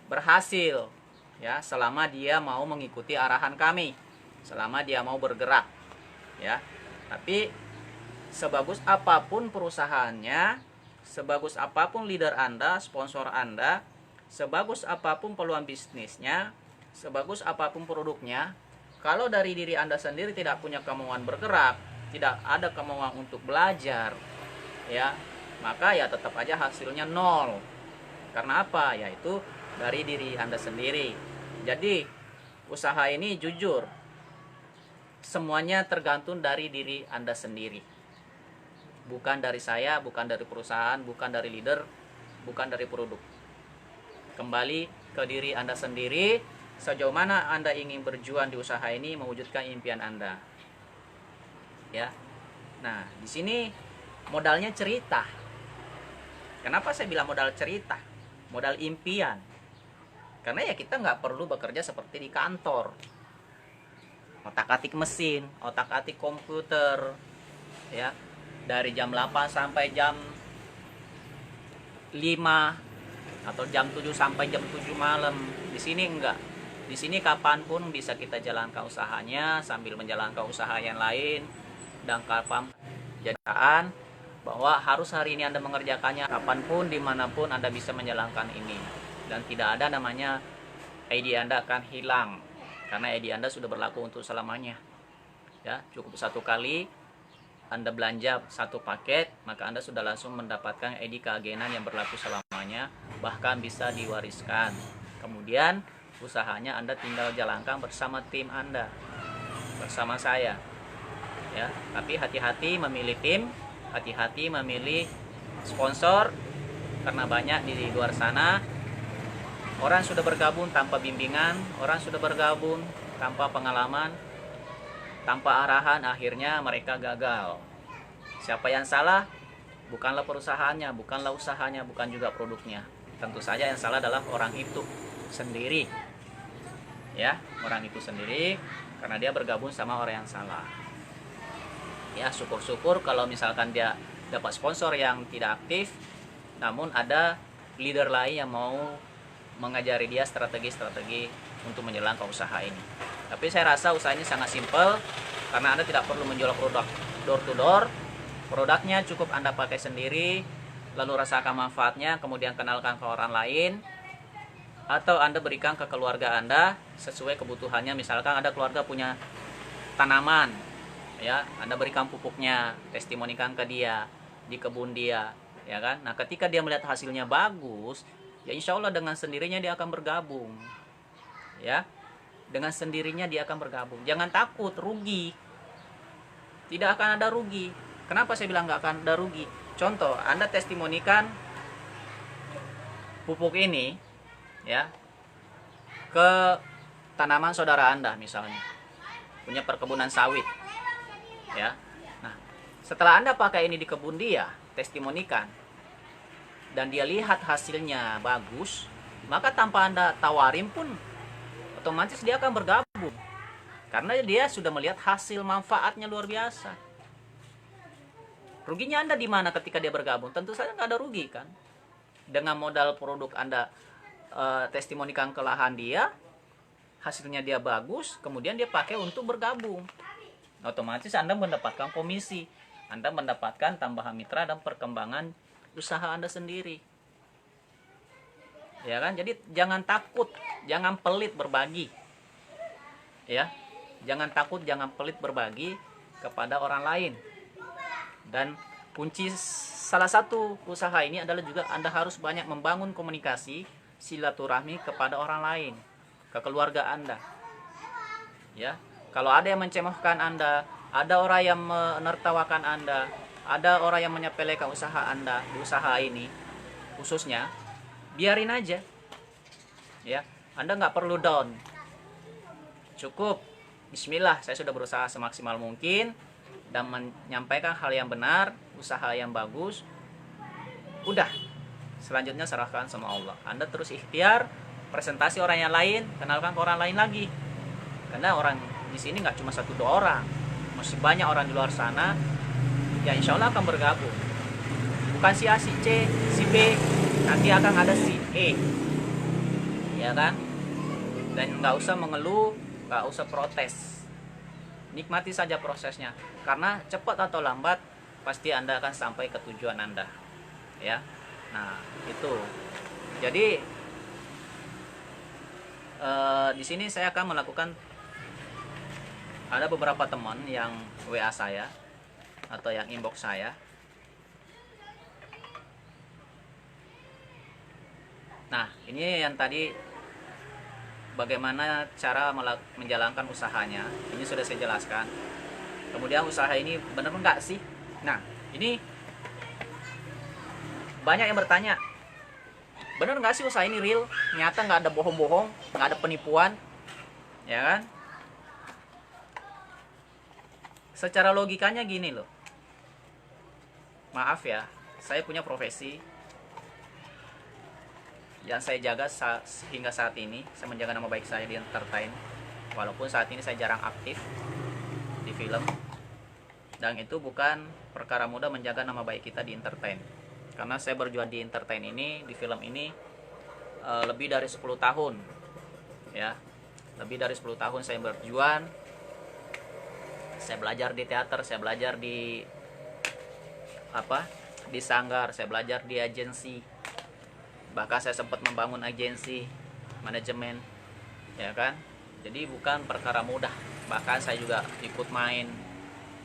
berhasil, ya, selama dia mau mengikuti arahan kami, selama dia mau bergerak, ya. Tapi sebagus apapun perusahaannya, sebagus apapun leader Anda, sponsor Anda, sebagus apapun peluang bisnisnya, sebagus apapun produknya, kalau dari diri Anda sendiri tidak punya kemauan bergerak, tidak ada kemauan untuk belajar, ya, maka ya tetap aja hasilnya nol. Karena apa? Yaitu dari diri Anda sendiri. Jadi usaha ini jujur, semuanya tergantung dari diri Anda sendiri. bukan dari saya, bukan dari perusahaan, bukan dari leader, bukan dari produk. Kembali ke diri Anda sendiri, sejauh mana Anda ingin berjuang di usaha ini mewujudkan impian Anda. Ya. Nah, di sini modalnya cerita. Kenapa saya bilang modal cerita? Modal impian. Karena ya kita nggak perlu bekerja seperti di kantor. Otak-atik mesin, otak-atik komputer, ya. Dari jam 8 sampai jam 5 atau jam 7 sampai jam 7 malam. Di sini enggak. Di sini kapanpun bisa kita jalankan usahanya sambil menjalankan usaha yang lain, dan kapan jadikan bahwa harus hari ini Anda mengerjakannya, kapanpun dimanapun Anda bisa menjalankan ini, dan tidak ada namanya ID Anda akan hilang karena ID Anda sudah berlaku untuk selamanya. Ya, cukup satu kali Anda belanja satu paket, maka Anda sudah langsung mendapatkan ID keagenan yang berlaku selamanya, bahkan bisa diwariskan. Kemudian usahanya Anda tinggal jalankan bersama tim Anda, bersama saya. Ya, tapi hati-hati memilih tim, hati-hati memilih sponsor, karena banyak di luar sana orang sudah bergabung tanpa bimbingan, orang sudah bergabung tanpa pengalaman, tanpa arahan, akhirnya mereka gagal. Siapa yang salah? Bukanlah perusahaannya, bukanlah usahanya, bukan juga produknya. Tentu saja yang salah adalah orang itu sendiri. Ya, orang itu sendiri karena dia bergabung sama orang yang salah. Ya, syukur-syukur kalau misalkan dia dapat sponsor yang tidak aktif, namun ada leader lain yang mau mengajari dia strategi-strategi untuk menjalankan usaha ini. Tapi saya rasa usaha ini sangat simpel karena Anda tidak perlu menjual produk door to door. Produknya cukup Anda pakai sendiri, lalu rasakan manfaatnya, kemudian kenalkan ke orang lain, atau Anda berikan ke keluarga Anda sesuai kebutuhannya. Misalkan ada keluarga punya tanaman, ya, Anda berikan pupuknya, testimonikan ke dia di kebun dia, ya kan. Nah, ketika dia melihat hasilnya bagus, ya insya Allah dengan sendirinya dia akan bergabung, ya, dengan sendirinya dia akan bergabung. Jangan takut rugi, tidak akan ada rugi. Kenapa saya bilang nggak akan ada rugi? Contoh, Anda testimonikan pupuk ini, ya, ke tanaman saudara Anda, misalnya punya perkebunan sawit, ya. Nah, setelah Anda pakai ini di kebun dia, testimonikan, dan dia lihat hasilnya bagus, maka tanpa Anda tawarin pun otomatis dia akan bergabung karena dia sudah melihat hasil manfaatnya luar biasa. Ruginya Anda di mana ketika dia bergabung? Tentu saja nggak ada rugi kan. Dengan modal produk Anda testimonikan ke lahan dia, hasilnya dia bagus, kemudian dia pakai untuk bergabung, otomatis Anda mendapatkan komisi, Anda mendapatkan tambahan mitra dan perkembangan usaha Anda sendiri, ya kan. Jadi jangan takut, jangan pelit berbagi, ya, jangan takut, jangan pelit berbagi kepada orang lain. Dan kunci salah satu usaha ini adalah juga Anda harus banyak membangun komunikasi, silaturahmi kepada orang lain, ke keluarga Anda, ya. Kalau ada yang mencemoohkan Anda, ada orang yang menertawakan Anda, ada orang yang menyepelekan usaha Anda di usaha ini khususnya, biarin aja, ya. Anda nggak perlu down, cukup Bismillah, saya sudah berusaha semaksimal mungkin dan menyampaikan hal yang benar, usaha yang bagus. Udah, selanjutnya serahkan sama Allah. Anda terus ikhtiar, presentasi orang yang lain, kenalkan ke orang lain lagi. Karena orang di sini nggak cuma 1-2 orang, masih banyak orang di luar sana yang insya Allah akan bergabung. Bukan si A, si C, si B, nanti akan ada si E, ya kan. Dan nggak usah mengeluh, nggak usah protes, nikmati saja prosesnya, karena cepat atau lambat pasti Anda akan sampai ke tujuan Anda, ya. Nah, itu. Jadi di sini saya akan melakukan, ada beberapa teman yang WA saya atau yang inbox saya. Nah, ini yang tadi bagaimana cara menjalankan usahanya, ini sudah saya jelaskan. Kemudian usaha ini benar enggak sih? Nah, ini banyak yang bertanya, bener nggak sih usaha ini real? Nyata nggak ada bohong-bohong, nggak ada penipuan, ya kan? Secara logikanya gini loh, maaf ya, saya punya profesi yang saya jaga hingga saat ini. Saya menjaga nama baik saya di entertain, walaupun saat ini saya jarang aktif di film. Dan itu bukan perkara mudah menjaga nama baik kita di entertain, karena saya berjuang di entertain ini, di film ini lebih dari 10 tahun ya. Lebih dari 10 tahun saya berjuang. Saya belajar di teater, saya belajar di di sanggar, saya belajar di agensi, bahkan saya sempat membangun agensi manajemen, ya kan. Jadi bukan perkara mudah. Bahkan saya juga ikut main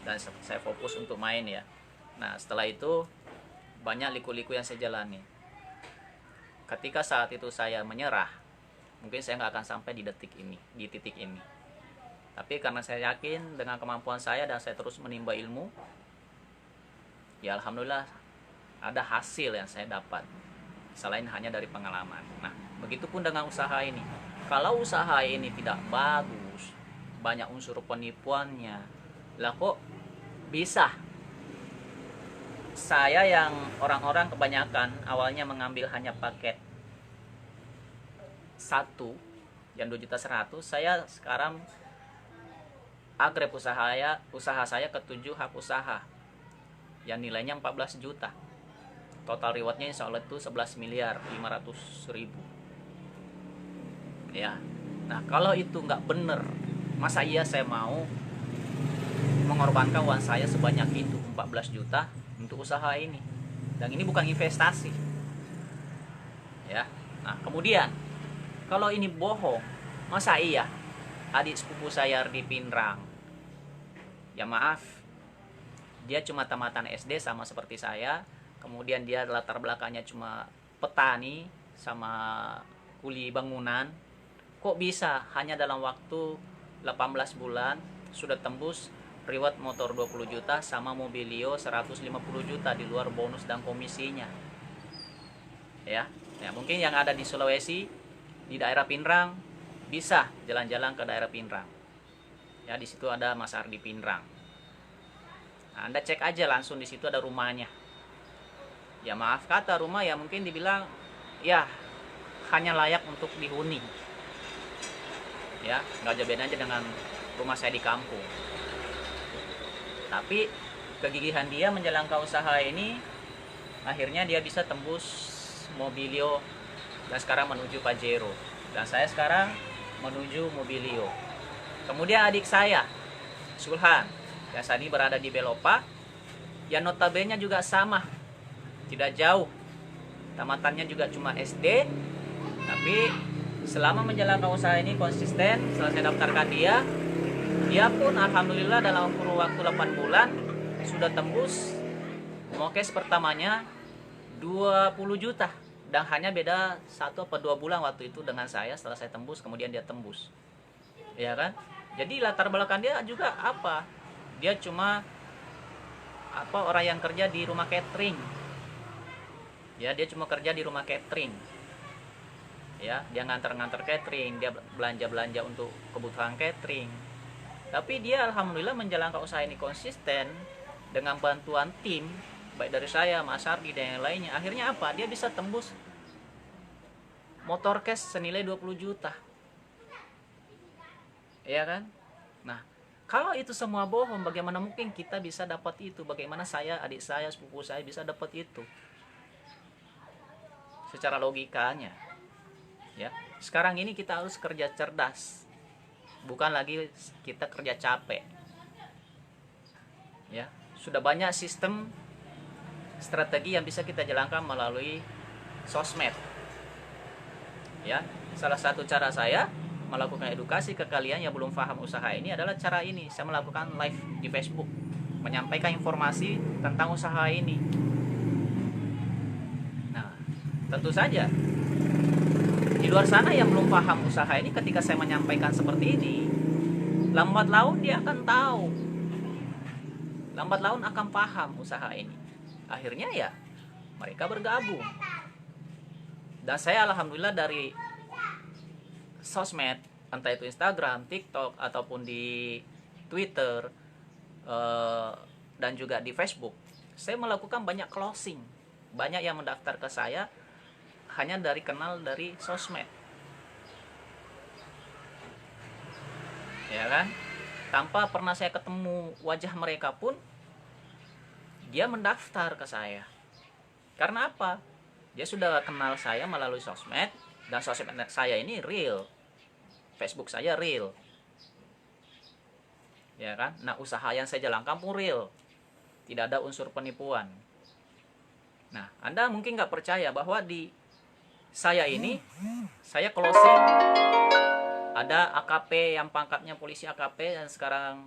dan saya fokus untuk main ya. Nah setelah itu banyak liku-liku yang saya jalani. Ketika saat itu saya menyerah, mungkin saya nggak akan sampai di titik ini. Tapi karena saya yakin dengan kemampuan saya dan saya terus menimba ilmu, ya alhamdulillah ada hasil yang saya dapat selain hanya dari pengalaman. Nah begitupun dengan usaha ini. Kalau usaha ini tidak bagus, banyak unsur penipuannya, lah kok bisa saya yang orang-orang kebanyakan awalnya mengambil hanya paket 1 yang 2.100.000, saya sekarang agrep usaha saya ke 7 hak usaha yang nilainya 14 juta. Total rewardnya insya Allah itu 11.500.000 ya. Nah kalau itu nggak bener, masa iya saya mau mengorbankan uang saya sebanyak itu 14 juta untuk usaha ini? Dan ini bukan investasi ya. Nah kemudian kalau ini bohong, masa iya adik sepupu saya di Pinrang, ya maaf, dia cuma tamatan SD sama seperti saya, kemudian dia latar belakangnya cuma petani sama kuli bangunan, kok bisa hanya dalam waktu 18 bulan sudah tembus reward motor 20 juta sama mobilio 150 juta di luar bonus dan komisinya ya. Ya mungkin yang ada di Sulawesi, di daerah Pinrang, bisa jalan-jalan ke daerah Pinrang ya. Di situ ada Mas Ardi Pinrang. Nah, Anda cek aja langsung, di situ ada rumahnya. Ya maaf kata rumah ya mungkin dibilang ya hanya layak untuk dihuni ya, nggak jauh bedanya dengan rumah saya di kampung. Tapi kegigihan dia menjalankan usaha ini, akhirnya dia bisa tembus mobilio dan sekarang menuju Pajero, dan saya sekarang menuju mobilio. Kemudian adik saya Sulhan yang saat ini berada di Belopa, yang notabene juga sama, tidak jauh, tamatannya juga cuma SD, tapi selama menjalankan usaha ini konsisten. Setelah saya daftarkan dia pun alhamdulillah dalam kurun waktu 8 bulan sudah tembus mokes pertamanya 20 juta. Dan hanya beda 1 atau 2 bulan waktu itu dengan saya. Setelah saya tembus, kemudian dia tembus, ya kan. Jadi latar belakang dia juga apa, dia cuma orang yang kerja di rumah catering ya. Dia cuma kerja di rumah catering ya. Dia nganter-nganter catering, dia belanja-belanja untuk kebutuhan catering. Tapi dia alhamdulillah menjalankan usaha ini konsisten dengan bantuan tim, baik dari saya, Mas Ardi dan yang lainnya. Akhirnya apa? Dia bisa tembus motor cash senilai 20 juta. Ya kan? Nah, kalau itu semua bohong, bagaimana mungkin kita bisa dapat itu? Bagaimana saya, adik saya, sepupu saya bisa dapat itu? Secara logikanya ya. Sekarang ini kita harus kerja cerdas, bukan lagi kita kerja capek ya. Sudah banyak sistem strategi yang bisa kita jalankan melalui sosmed ya. Salah satu cara saya melakukan edukasi ke kalian yang belum paham usaha ini adalah cara ini. Saya melakukan live di Facebook, menyampaikan informasi tentang usaha ini. Nah, tentu saja di luar sana yang belum paham usaha ini, ketika saya menyampaikan seperti ini, lambat laun dia akan tahu, lambat laun akan paham usaha ini. Akhirnya ya mereka bergabung. Dan saya alhamdulillah dari sosmed, entah itu Instagram, TikTok, ataupun di Twitter, dan juga di Facebook, saya melakukan banyak closing. Banyak yang mendaftar ke saya hanya dari kenal dari sosmed, ya kan? Tanpa pernah saya ketemu wajah mereka pun, dia mendaftar ke saya. Karena apa? Dia sudah kenal saya melalui sosmed, dan sosmed saya ini real, Facebook saya real, ya kan? Nah, usaha yang saya jalankan pun real, tidak ada unsur penipuan. Nah, Anda mungkin nggak percaya bahwa di saya ini, saya closing, ada AKP yang pangkatnya polisi AKP, dan sekarang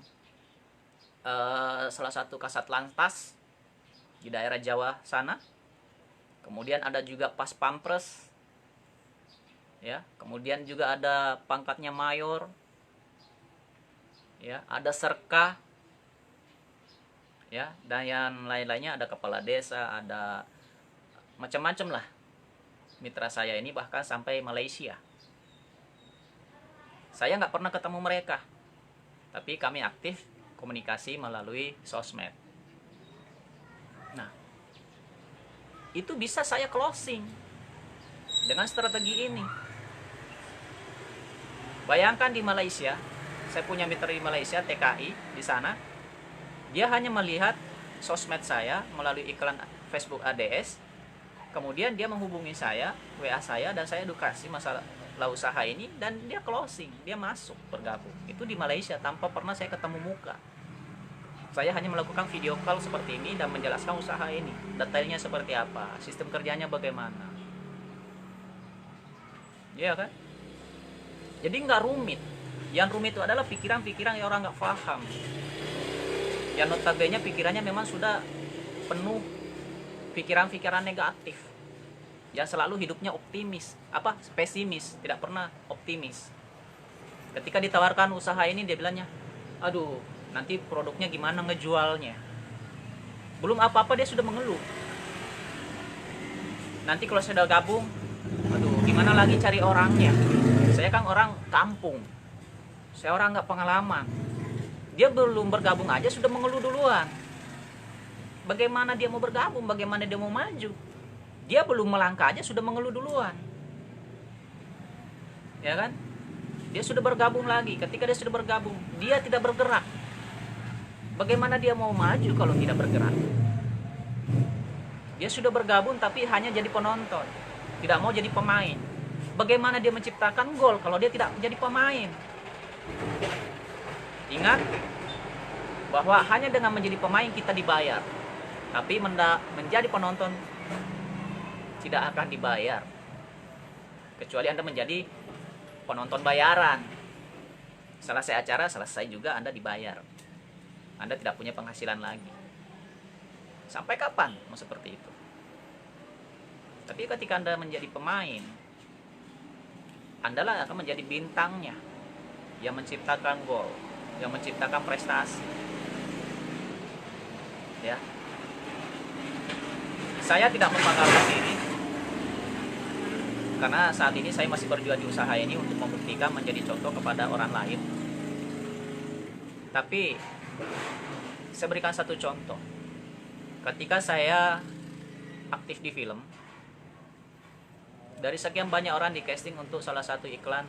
salah satu kasat lantas di daerah Jawa sana. Kemudian ada juga pas pampres, ya. Kemudian juga ada pangkatnya mayor, ya. Ada serka, ya. Dan yang lain-lainnya, ada kepala desa, ada macam-macam lah mitra saya ini, bahkan sampai Malaysia. Saya nggak pernah ketemu mereka, tapi kami aktif komunikasi melalui sosmed. Nah, itu bisa saya closing dengan strategi ini. Bayangkan di Malaysia, saya punya mitra di Malaysia, TKI di sana, dia hanya melihat sosmed saya melalui iklan Facebook ADS. Kemudian dia menghubungi saya, WA saya, dan saya edukasi masalah usaha ini, dan dia closing, dia masuk bergabung. Itu di Malaysia tanpa pernah saya ketemu muka. Saya hanya melakukan video call seperti ini dan menjelaskan usaha ini, detailnya seperti apa, sistem kerjanya bagaimana. Iya kan? Jadi nggak rumit. Yang rumit itu adalah pikiran-pikiran yang orang nggak paham. Yang notabene pikirannya memang sudah penuh pikiran-pikiran negatif, yang selalu hidupnya optimis, pesimis, tidak pernah optimis. Ketika ditawarkan usaha ini, dia bilangnya, aduh, nanti produknya gimana ngejualnya. Belum apa-apa dia sudah mengeluh. Nanti kalau saya udah gabung, aduh, gimana lagi cari orangnya. Saya kan orang kampung, saya orang nggak pengalaman. Dia belum bergabung aja sudah mengeluh duluan. Bagaimana dia mau bergabung, bagaimana dia mau maju? Dia belum melangkah aja sudah mengeluh duluan, ya kan? Dia sudah bergabung lagi. Ketika dia sudah bergabung, dia tidak bergerak. Bagaimana dia mau maju kalau tidak bergerak? Dia sudah bergabung tapi hanya jadi penonton, tidak mau jadi pemain. Bagaimana dia menciptakan gol kalau dia tidak jadi pemain? Ingat bahwa hanya dengan menjadi pemain kita dibayar, tapi menjadi penonton tidak akan dibayar, kecuali Anda menjadi penonton bayaran. Selesai acara, selesai juga Anda dibayar. Anda tidak punya penghasilan lagi. Sampai kapan mau seperti itu? Tapi ketika Anda menjadi pemain, Anda lah akan menjadi bintangnya, yang menciptakan gol, yang menciptakan prestasi. Ya. Saya tidak membanggakan diri, karena saat ini saya masih berjuang di usaha ini untuk membuktikan menjadi contoh kepada orang lain. Tapi saya berikan satu contoh. Ketika saya aktif di film, dari sekian banyak orang di casting untuk salah satu iklan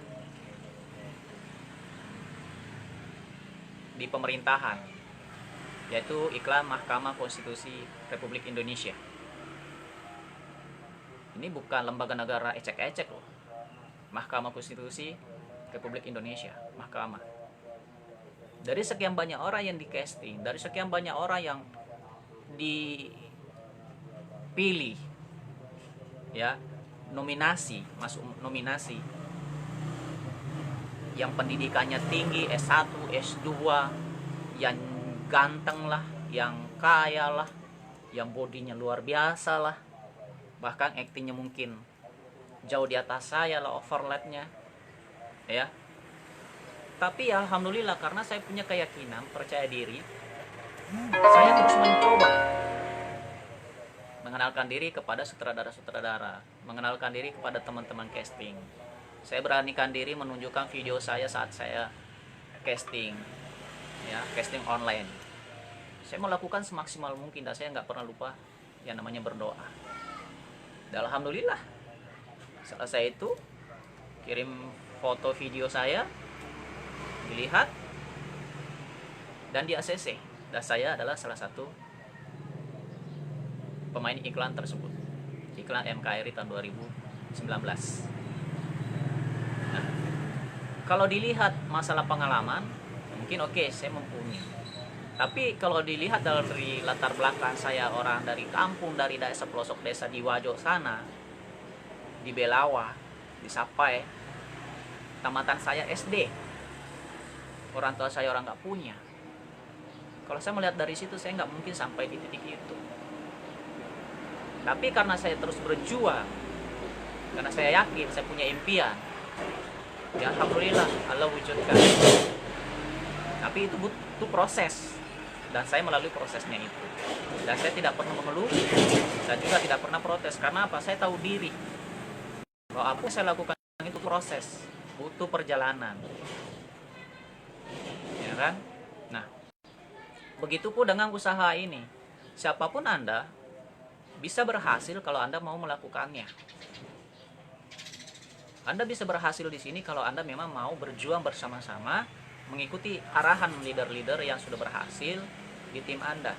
di pemerintahan, yaitu iklan Mahkamah Konstitusi Republik Indonesia. Ini bukan lembaga negara ecek-ecek loh. Mahkamah Konstitusi Republik Indonesia, mahkamah. Dari sekian banyak orang yang di casting, dari sekian banyak orang yang dipilih, ya, nominasi, masuk nominasi, yang pendidikannya tinggi, S1, S2, yang ganteng lah, yang kaya lah, yang bodinya luar biasa lah, bahkan aktingnya mungkin jauh di atas saya lah, overlapnya, ya. Tapi ya alhamdulillah, karena saya punya keyakinan, percaya diri, saya terus mencoba. mengenalkan diri kepada sutradara-sutradara, mengenalkan diri kepada teman-teman casting. Saya beranikan diri menunjukkan video saya saat saya casting, ya, casting online. Saya melakukan semaksimal mungkin dan saya nggak pernah lupa yang namanya berdoa. Dan alhamdulillah, selesai itu kirim foto video saya, dilihat dan di ACC, dan saya adalah salah satu pemain iklan tersebut, iklan MKRI tahun 2019. Nah, kalau dilihat masalah pengalaman, mungkin oke, saya mumpuni. Tapi kalau dilihat dari latar belakang saya, orang dari kampung, dari desa pelosok desa di Wajo sana, di Belawa, di Sapai, tamatan saya SD, orang tua saya orang nggak punya. Kalau saya melihat dari situ, saya nggak mungkin sampai di titik itu. Tapi karena saya terus berjuang, karena saya yakin saya punya impian, ya alhamdulillah Allah wujudkan. Tapi itu butuh proses, dan saya melalui prosesnya itu. Dan saya tidak pernah mengeluh, saya juga tidak pernah protes. Karena apa? Saya tahu diri bahwa apa yang saya lakukan itu proses, butuh perjalanan, ya kan? Nah, begitupun dengan usaha ini. Siapapun Anda bisa berhasil kalau Anda mau melakukannya. Anda bisa berhasil di sini kalau Anda memang mau berjuang bersama-sama, mengikuti arahan leader-leader yang sudah berhasil di tim Anda.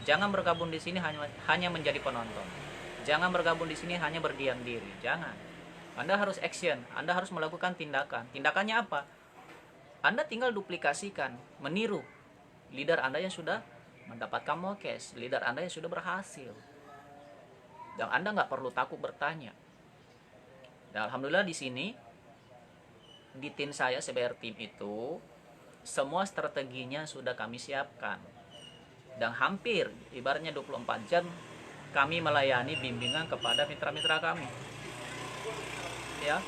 Jangan bergabung di sini hanya menjadi penonton. Jangan bergabung di sini hanya berdiam diri. Jangan. Anda harus action. Anda harus melakukan tindakan. Tindakannya apa? Anda tinggal duplikasikan, meniru leader Anda yang sudah mendapatkan mokes, leader Anda yang sudah berhasil. Dan Anda nggak perlu takut bertanya. Dan alhamdulillah di sini, di tim saya, CBR Team itu, semua strateginya sudah kami siapkan. Dan hampir, ibaratnya 24 jam, kami melayani bimbingan kepada mitra-mitra kami. Ya.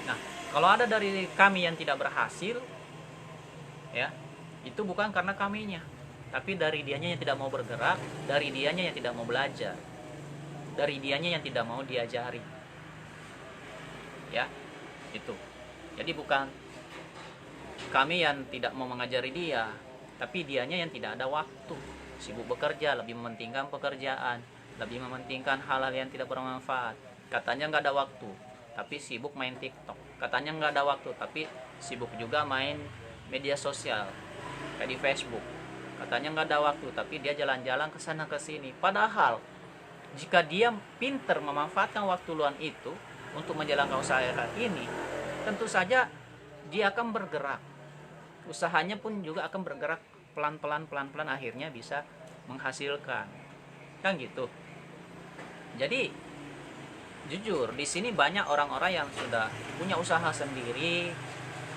Nah, kalau ada dari kami yang tidak berhasil, ya, itu bukan karena kaminya, tapi dari dianya yang tidak mau bergerak, dari dianya yang tidak mau belajar, dari dianya yang tidak mau diajari. Ya, itu. Jadi bukan kami yang tidak mau mengajari dia, tapi dianya yang tidak ada waktu, sibuk bekerja, lebih mementingkan pekerjaan, lebih mementingkan hal-hal yang tidak bermanfaat. Katanya nggak ada waktu, tapi sibuk main TikTok. Katanya nggak ada waktu, tapi sibuk juga main media sosial, kayak di Facebook. Katanya nggak ada waktu, tapi dia jalan-jalan ke sana ke sini. Padahal jika dia pinter memanfaatkan waktu luang itu untuk menjalankan usaha ini, tentu saja dia akan bergerak. Usahanya pun juga akan bergerak pelan-pelan akhirnya bisa menghasilkan. Kan gitu. Jadi jujur di sini banyak orang-orang yang sudah punya usaha sendiri,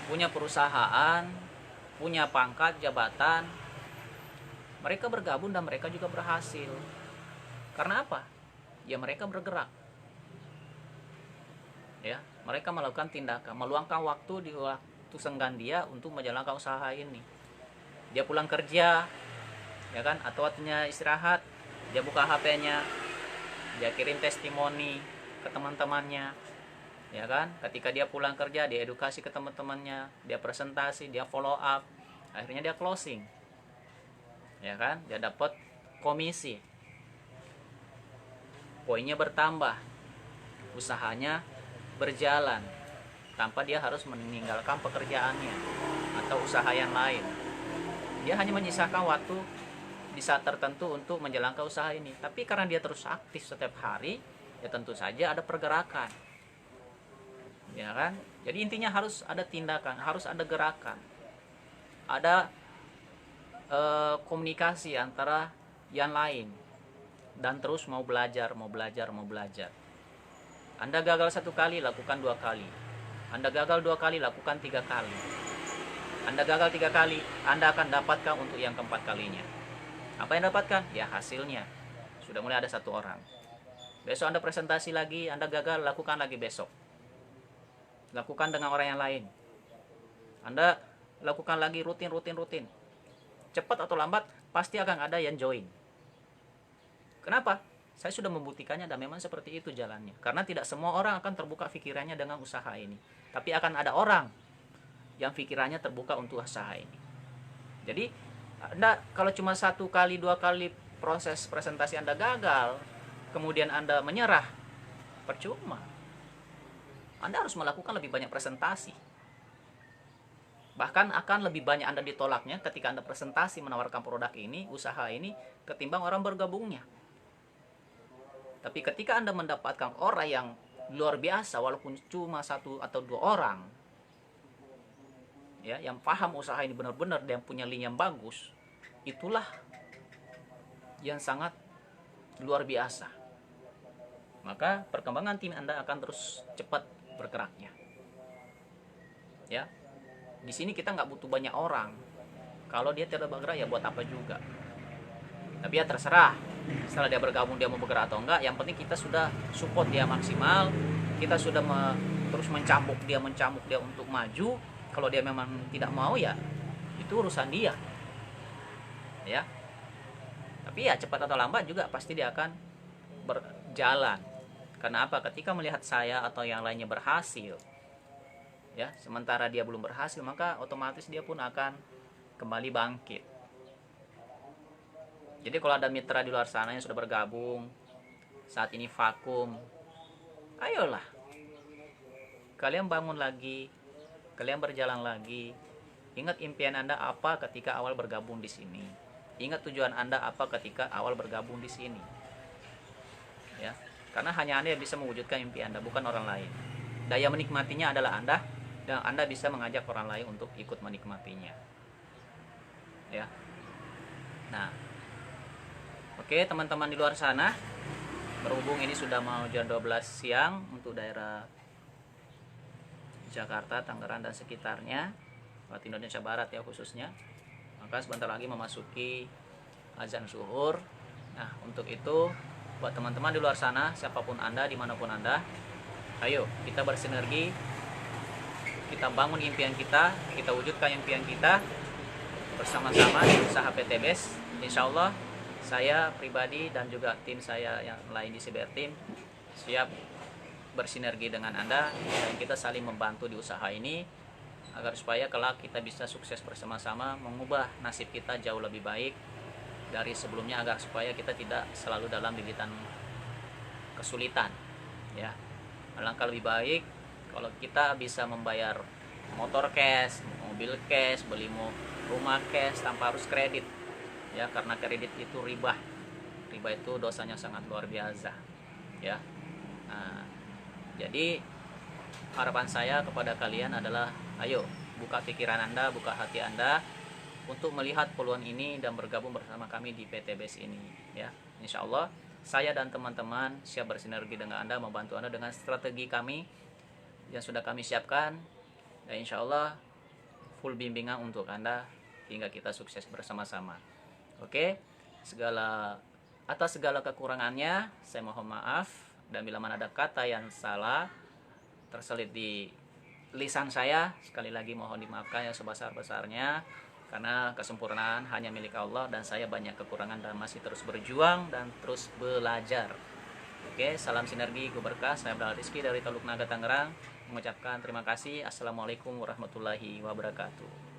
punya perusahaan, punya pangkat, jabatan. Mereka bergabung dan mereka juga berhasil. Karena apa? Ya mereka bergerak. Ya, mereka melakukan tindakan, meluangkan waktu di waktu senggang dia untuk menjalankan usaha ini. Dia pulang kerja, ya kan, atau waktunya istirahat, dia buka HP-nya, dia kirim testimoni ke teman-temannya, ya kan. Ketika dia pulang kerja, dia edukasi ke teman-temannya, dia presentasi, dia follow up, akhirnya dia closing, ya kan. Dia dapat komisi, poinnya bertambah, usahanya berjalan tanpa dia harus meninggalkan pekerjaannya atau usaha yang lain. Dia hanya menyisakan waktu di saat tertentu untuk menjalankan usaha ini. Tapi karena dia terus aktif setiap hari, ya tentu saja ada pergerakan, ya kan. Jadi intinya harus ada tindakan, harus ada gerakan, ada komunikasi antara yang lain, dan terus mau belajar. Anda gagal 1 kali, lakukan 2 kali. Anda gagal 2 kali, lakukan 3 kali. Anda gagal 3 kali, Anda akan dapatkan untuk yang keempat kalinya. Apa yang dapatkan? Ya hasilnya. Sudah mulai ada 1 orang. Besok Anda presentasi lagi, Anda gagal, lakukan lagi besok. Lakukan dengan orang yang lain. Anda lakukan lagi rutin. Cepat atau lambat, pasti akan ada yang join. Kenapa? Saya sudah membuktikannya dan memang seperti itu jalannya. Karena tidak semua orang akan terbuka pikirannya dengan usaha ini. Tapi akan ada orang yang pikirannya terbuka untuk usaha ini. Jadi Anda kalau cuma 1 kali 2 kali proses presentasi Anda gagal, kemudian Anda menyerah, percuma. Anda harus melakukan lebih banyak presentasi. Bahkan akan lebih banyak Anda ditolaknya ketika Anda presentasi menawarkan produk ini, usaha ini, ketimbang orang bergabungnya. Tapi ketika Anda mendapatkan orang yang luar biasa, walaupun cuma 1 atau 2 orang, ya, yang paham usaha ini benar-benar dan punya link yang bagus, itulah yang sangat luar biasa. Maka perkembangan tim Anda akan terus cepat bergeraknya. Ya, di sini kita nggak butuh banyak orang. Kalau dia tidak bergerak ya buat apa juga. Tapi ya terserah. Setelah dia bergabung dia mau bergerak atau enggak, yang penting kita sudah support dia maksimal, kita sudah terus mencambuk dia untuk maju. Kalau dia memang tidak mau ya itu urusan dia, ya. Tapi ya cepat atau lambat juga pasti dia akan berjalan. Karena apa? Ketika melihat saya atau yang lainnya berhasil, ya, sementara dia belum berhasil, maka otomatis dia pun akan kembali bangkit. Jadi kalau ada mitra di luar sana yang sudah bergabung, saat ini vakum, ayolah, kalian bangun lagi, kalian berjalan lagi. Ingat impian Anda apa ketika awal bergabung di sini. Ingat tujuan Anda apa ketika awal bergabung di sini. Ya, karena hanya Anda yang bisa mewujudkan impian Anda, bukan orang lain. Daya menikmatinya adalah Anda, dan Anda bisa mengajak orang lain untuk ikut menikmatinya. Ya. Nah, oke teman-teman di luar sana, berhubung ini sudah mau jam 12 siang untuk daerah Jakarta, Tangerang dan sekitarnya, buat Indonesia Barat ya khususnya, maka sebentar lagi memasuki azan zuhur. Nah, untuk itu buat teman-teman di luar sana, siapapun Anda, dimanapun Anda, ayo kita bersinergi, kita bangun impian kita wujudkan impian kita bersama-sama di usaha PT BES. Insya Allah saya pribadi dan juga tim saya yang lain di CBR Team siap bersinergi dengan Anda, dan kita saling membantu di usaha ini agar supaya kelak kita bisa sukses bersama-sama, mengubah nasib kita jauh lebih baik dari sebelumnya, agar supaya kita tidak selalu dalam lilitan kesulitan. Ya, alangkah lebih baik kalau kita bisa membayar motor cash, mobil cash, beli rumah cash tanpa harus kredit. Ya, karena kredit itu riba itu dosanya sangat luar biasa, ya. Nah, jadi harapan saya kepada kalian adalah ayo buka pikiran Anda, buka hati Anda untuk melihat peluang ini dan bergabung bersama kami di PT BES ini, ya. Insya Allah saya dan teman-teman siap bersinergi dengan Anda, membantu Anda dengan strategi kami yang sudah kami siapkan, dan insya Allah full bimbingan untuk Anda hingga kita sukses bersama-sama. Oke, atas segala kekurangannya saya mohon maaf, dan bila mana ada kata yang salah terselip di lisan saya, sekali lagi mohon dimaafkan yang sebesar-besarnya, karena kesempurnaan hanya milik Allah dan saya banyak kekurangan dan masih terus berjuang dan terus belajar. Oke, salam sinergi, berkah. Saya Abdul Rizky dari Teluk Naga Tangerang mengucapkan terima kasih. Assalamualaikum warahmatullahi wabarakatuh.